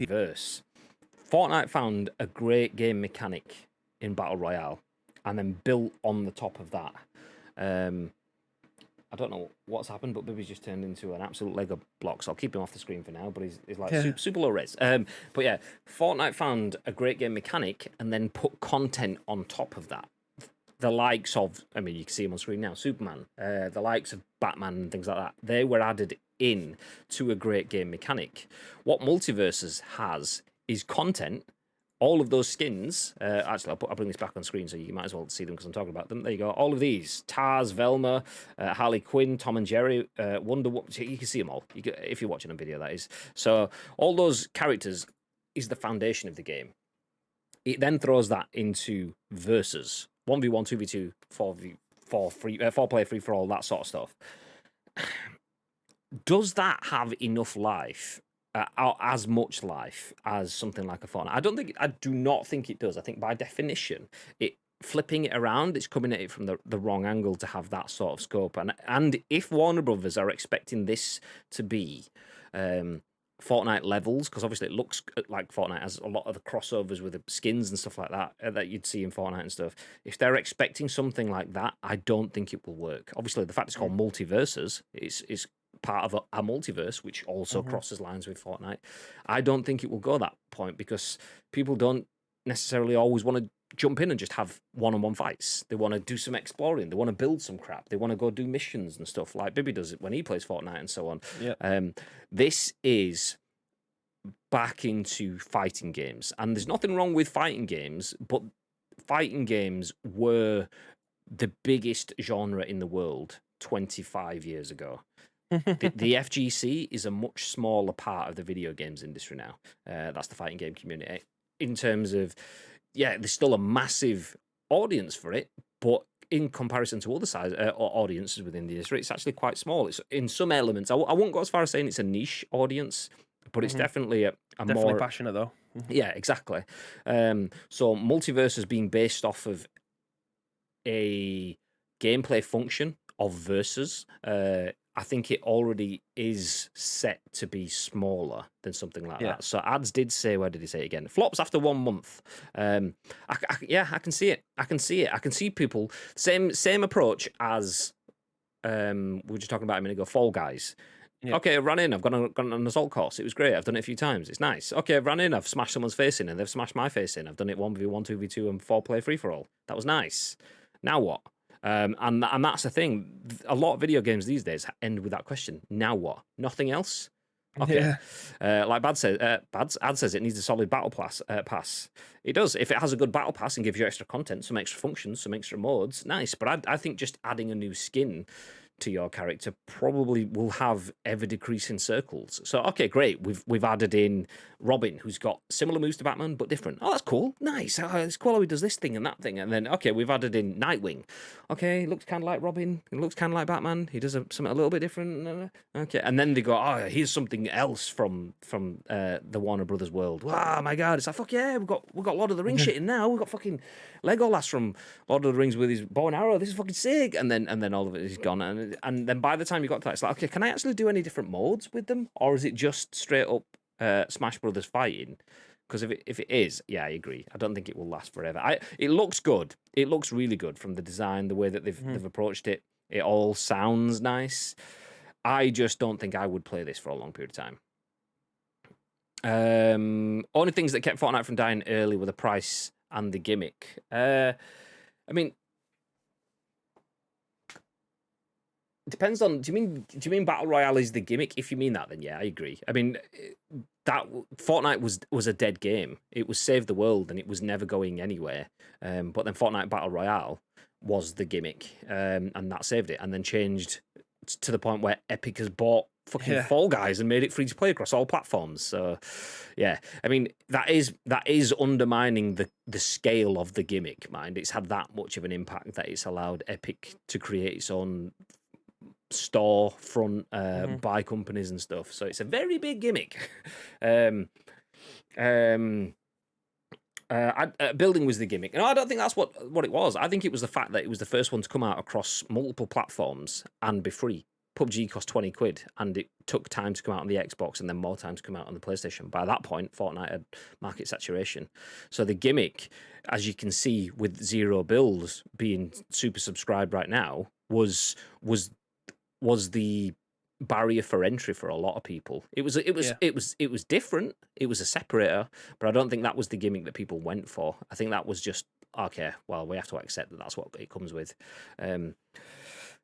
Verse. Fortnite found a great game mechanic in Battle Royale and then built on the top of that. I don't know what's happened, but Bibby's just turned into an absolute Lego block, so I'll keep him off the screen for now, but he's like super low res. But yeah, Fortnite found a great game mechanic and then put content on top of that. The likes of, I mean, you can see him on screen now, Superman, the likes of Batman and things like that, they were added in to a great game mechanic. What Multiversus has is content. All of those skins, actually, I'll bring this back on screen so you might as well see them because I'm talking about them. There you go. All of these, Taz, Velma, Harley Quinn, Tom and Jerry, Wonder Woman. You can see them all if you're watching a video, that is. So all those characters is the foundation of the game. It then throws that into versus 1v1, 2v2, 4 player free for all, that sort of stuff. Does that have enough life? As much life as something like a Fortnite? I do not think it does. I think by definition, flipping it around, it's coming at it from the wrong angle to have that sort of scope. And if Warner Brothers are expecting this to be Fortnite levels, because obviously it looks like Fortnite has a lot of the crossovers with the skins and stuff like that that you'd see in Fortnite and stuff. If they're expecting something like that, I don't think it will work. Obviously, the fact it's called Multiversus is part of a multiverse, which also crosses lines with Fortnite. I don't think it will go that point because people don't necessarily always want to jump in and just have one-on-one fights. They want to do some exploring. They want to build some crap. They want to go do missions and stuff like Bibby does it when he plays Fortnite and so on. Yeah. This is back into fighting games, and there's nothing wrong with fighting games, but fighting games were the biggest genre in the world 25 years ago. The FGC is a much smaller part of the video games industry now. That's the fighting game community. In terms of, there's still a massive audience for it, but in comparison to other size audiences within the industry, it's actually quite small. It's in some elements. I won't go as far as saying it's a niche audience, but it's definitely a definitely more passionate though. Yeah, exactly. So Multiverse is being based off of a gameplay function of versus. I think it already is set to be smaller than something like that. So ads did say, where did he say it again? Flops after 1 month. I can see it. I can see people same approach as we were just talking about a minute ago. Fall Guys. Yeah. Okay, I ran in. I've gone on an assault course. It was great. I've done it a few times. It's nice. Okay, I've ran in. I've smashed someone's face in, and they've smashed my face in. I've done it 1v1, 2v2, and 4-player free for all. That was nice. Now what? And that's the thing. A lot of video games these days end with that question. Now what? Nothing else? Okay. Like Ad says it needs a solid battle pass. It does. If it has a good battle pass and gives you extra content, some extra functions, some extra modes, nice. But I think just adding a new skin to your character probably will have ever decreasing circles. So okay, great. We've added in Robin, who's got similar moves to Batman but different. Oh, that's cool. Nice. It's cool how he does this thing and that thing. And then okay, we've added in Nightwing. Okay, he looks kind of like Robin. He looks kind of like Batman. He does something a little bit different. Okay, and then they go, oh, here's something else from the Warner Brothers world. Oh my god, it's like fuck yeah, we've got Lord of the Rings shit in now. We've got fucking Legolas from Lord of the Rings with his bow and arrow. This is fucking sick. And then all of it is gone. And then by the time you got to that, it's like, okay, can I actually do any different modes with them, or is it just straight up Smash Brothers fighting? Because if it is, yeah, I agree. I don't think it will last forever. It looks good. It looks really good from the design, the way that they've approached it. It all sounds nice. I just don't think I would play this for a long period of time. Only things that kept Fortnite from dying early were the price and the gimmick. I mean, it depends on. Do you mean Battle Royale is the gimmick? If you mean that, then yeah, I agree. I mean, that Fortnite was a dead game. It was Save the World, and it was never going anywhere. But then Fortnite Battle Royale was the gimmick, and that saved it. And then changed to the point where Epic has bought fucking Fall Guys and made it free to play across all platforms. So, yeah, I mean that is undermining the scale of the gimmick. Mind, it's had that much of an impact that it's allowed Epic to create its own store front buy companies and stuff. So it's a very big gimmick. Building was the gimmick. No, I don't think that's what it was. I think it was the fact that it was the first one to come out across multiple platforms and be free. PUBG cost 20 quid, and it took time to come out on the Xbox and then more time to come out on the PlayStation. By that point, Fortnite had market saturation. So the gimmick, as you can see with zero builds being super subscribed right now, was the barrier for entry for a lot of people. It was different. It was a separator, but I don't think that was the gimmick that people went for. I think that was just, okay, well, we have to accept that that's what it comes with.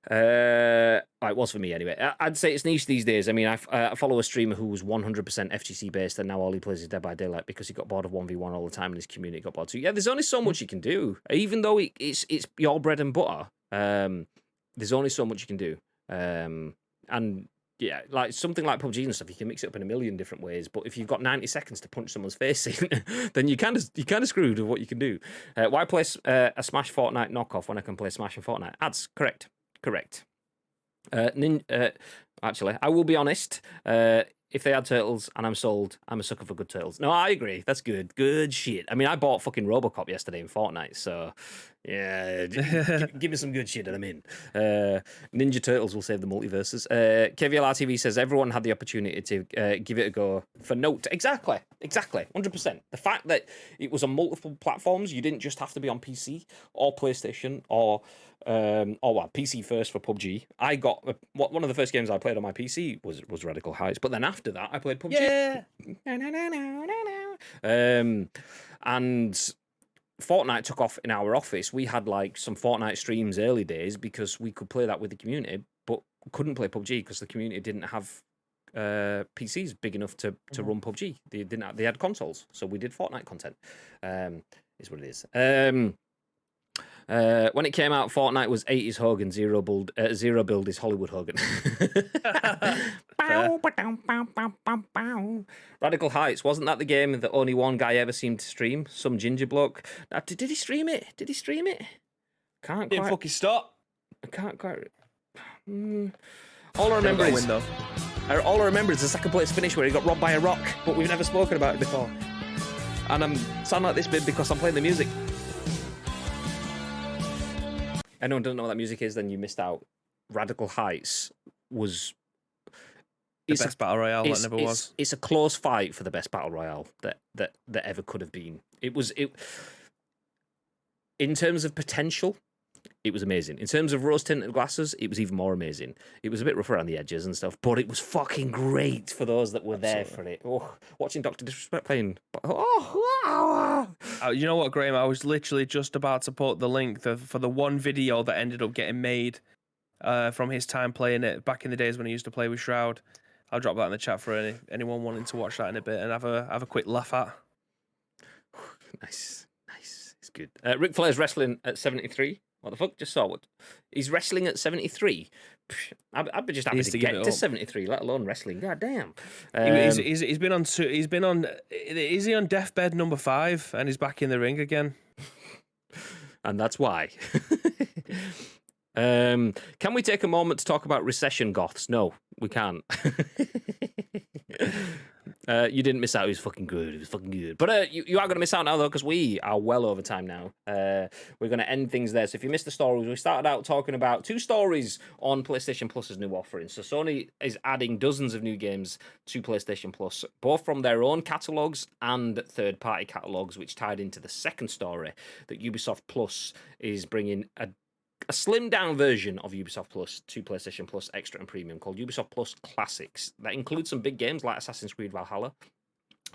It was for me anyway. I'd say it's niche these days. I mean, I follow a streamer who was 100% FGC based, and now all he plays is Dead by Daylight because he got bored of 1v1 all the time and his community got bored too. Yeah, there's only so much you can do, even though it's your bread and butter. There's only so much you can do. And yeah, like something like PUBG and stuff, you can mix it up in a million different ways. But if you've got 90 seconds to punch someone's face in, then you kind of screwed with what you can do. Why play a Smash Fortnite knockoff when I can play Smash and Fortnite? Ads, correct. Actually, I will be honest. If they had turtles and I'm sold, I'm a sucker for good turtles. No, I agree. That's good. Good shit. I mean, I bought fucking Robocop yesterday in Fortnite, so yeah, give me some good shit and I'm in. Ninja Turtles will save the multiverses. KVLR TV says everyone had the opportunity to give it a go for Note. Exactly. 100%. The fact that it was on multiple platforms, you didn't just have to be on PC or PlayStation or PC first for PUBG. I got one of the first games I played on my PC was Radical Heights, but then after that I played PUBG. Yeah. And Fortnite took off in our office. We had like some Fortnite streams early days because we could play that with the community, but couldn't play PUBG because the community didn't have PCs big enough to run PUBG. They didn't. They had consoles, so we did Fortnite content. Is what it is. When it came out, Fortnite was 80s Hogan, zero build is Hollywood Hogan. Radical Heights, wasn't that the game that only one guy ever seemed to stream? Some ginger bloke. Did he stream it? Can't didn't fucking stop. I can't quite. All I remember is the second place finish where he got robbed by a rock, but we've never spoken about it before. And I'm sound like this bit because I'm playing the music. Anyone doesn't know what that music is, then you missed out. Radical Heights was the best battle royale that never was. It's a close fight for the best battle royale that ever could have been. It in terms of potential, it was amazing. In terms of rose-tinted glasses, it was even more amazing. It was a bit rough around the edges and stuff, but it was fucking great for those that were there for it. Oh, watching Dr. Disrespect playing. Oh, wow. You know what, Graham? I was literally just about to put the link for the one video that ended up getting made from his time playing it back in the days when he used to play with Shroud. I'll drop that in the chat for anyone wanting to watch that in a bit and have a quick laugh at. Nice. It's good. Ric Flair's wrestling at 73. What the fuck? Just saw what he's wrestling at 73. I'd be just happy to get to 73, let alone wrestling. God damn. He's been on two. He's been on. Is he on deathbed number 5? And he's back in the ring again. And that's why. Can we take a moment to talk about recession goths? No, we can't. You didn't miss out. It was fucking good. It was fucking good. But you are going to miss out now, though, because we are well over time now. We're going to end things there. So if you missed the stories, we started out talking about 2 stories on PlayStation Plus's new offering. So Sony is adding dozens of new games to PlayStation Plus, both from their own catalogues and third-party catalogues, which tied into the second story that Ubisoft Plus is bringing a slimmed-down version of Ubisoft Plus to PlayStation Plus Extra and Premium called Ubisoft Plus Classics. That includes some big games like Assassin's Creed Valhalla.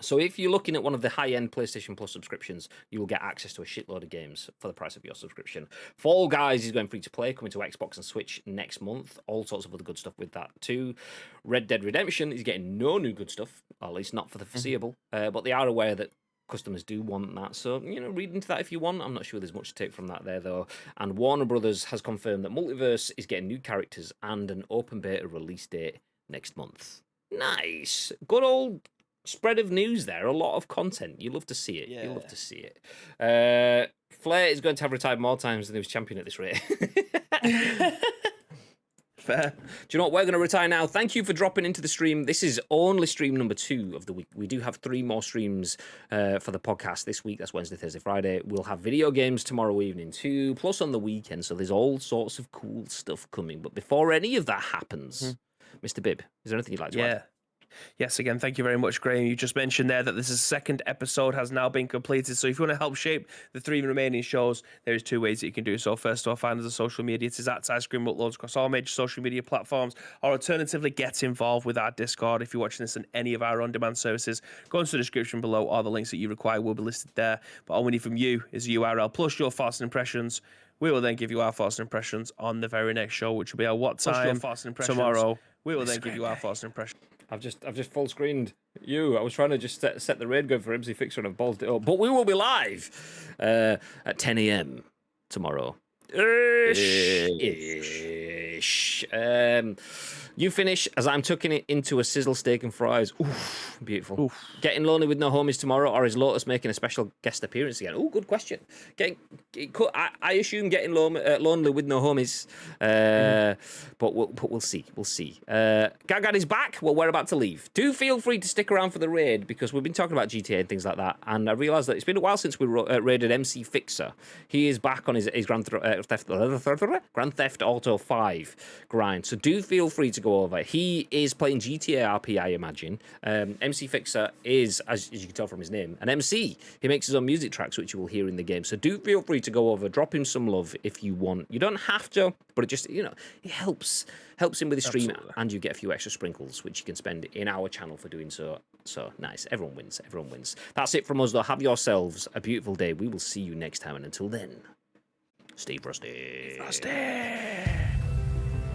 So if you're looking at one of the high-end PlayStation Plus subscriptions, you will get access to a shitload of games for the price of your subscription. Fall Guys is going free to play, coming to Xbox and Switch next month. All sorts of other good stuff with that too. Red Dead Redemption is getting no new good stuff, or at least not for the foreseeable. But they are aware that customers do want that, so read into that if you want. I'm not sure there's much to take from that there though. And Warner Brothers has confirmed that Multiverse is getting new characters and an open beta release date next month. Nice. Good old spread of news there. A lot of content. You love to see it. You love to see it. Flair is going to have retired more times than he was champion at this rate. Fair. Do you know what? We're going to retire now. Thank you for dropping into the stream. This is only stream number 2 of the week. We do have 3 more streams for the podcast this week. That's Wednesday, Thursday, Friday. We'll have video games tomorrow evening too, plus on the weekend. So there's all sorts of cool stuff coming. But before any of that happens, Mr. Bibb, is there anything you'd like to add? Yes, again, thank you very much, Graham. You just mentioned there that this is second episode has now been completed. So if you want to help shape the 3 remaining shows, there's 2 ways that you can do so. First of all, find us on social media. It is at Ice Cream Uploads across all major social media platforms. Or alternatively, get involved with our Discord. If you're watching this on any of our on-demand services, go into the description below. All the links that you require will be listed there. But all we need from you is a URL plus your thoughts and impressions. We will then give you our thoughts and impressions on the very next show, which will be at what time? Tomorrow. We will then give you our thoughts and impressions. I've just full screened you. I was trying to just set the raid going for MC Fixer and I've ballsed it up. But we will be live at 10 a.m. tomorrow. Ish. You finish as I'm tucking it into a sizzle steak and fries. Oof, beautiful. Oof. Getting lonely with no homies tomorrow, or is Lotus making a special guest appearance again? Oh, good question. I assume getting lonely with no homies, but we'll see. We'll see. Gagad is back. Well, we're about to leave. Do feel free to stick around for the raid because we've been talking about GTA and things like that, and I realised that it's been a while since we raided MC Fixer. He is back on his Grand Theft Auto 5 grind, so do feel free to go over. He is playing GTA RP, I imagine. MC Fixer is, as you can tell from his name, an MC. He makes his own music tracks, which you will hear in the game. So do feel free to go over, drop him some love if you want. You don't have to, but it just, it helps him with his stream. Absolutely. And you get a few extra sprinkles, which you can spend in our channel for doing so. So nice. Everyone wins. Everyone wins. That's it from us, though. Have yourselves a beautiful day. We will see you next time. And until then, stay frosty. Frosty.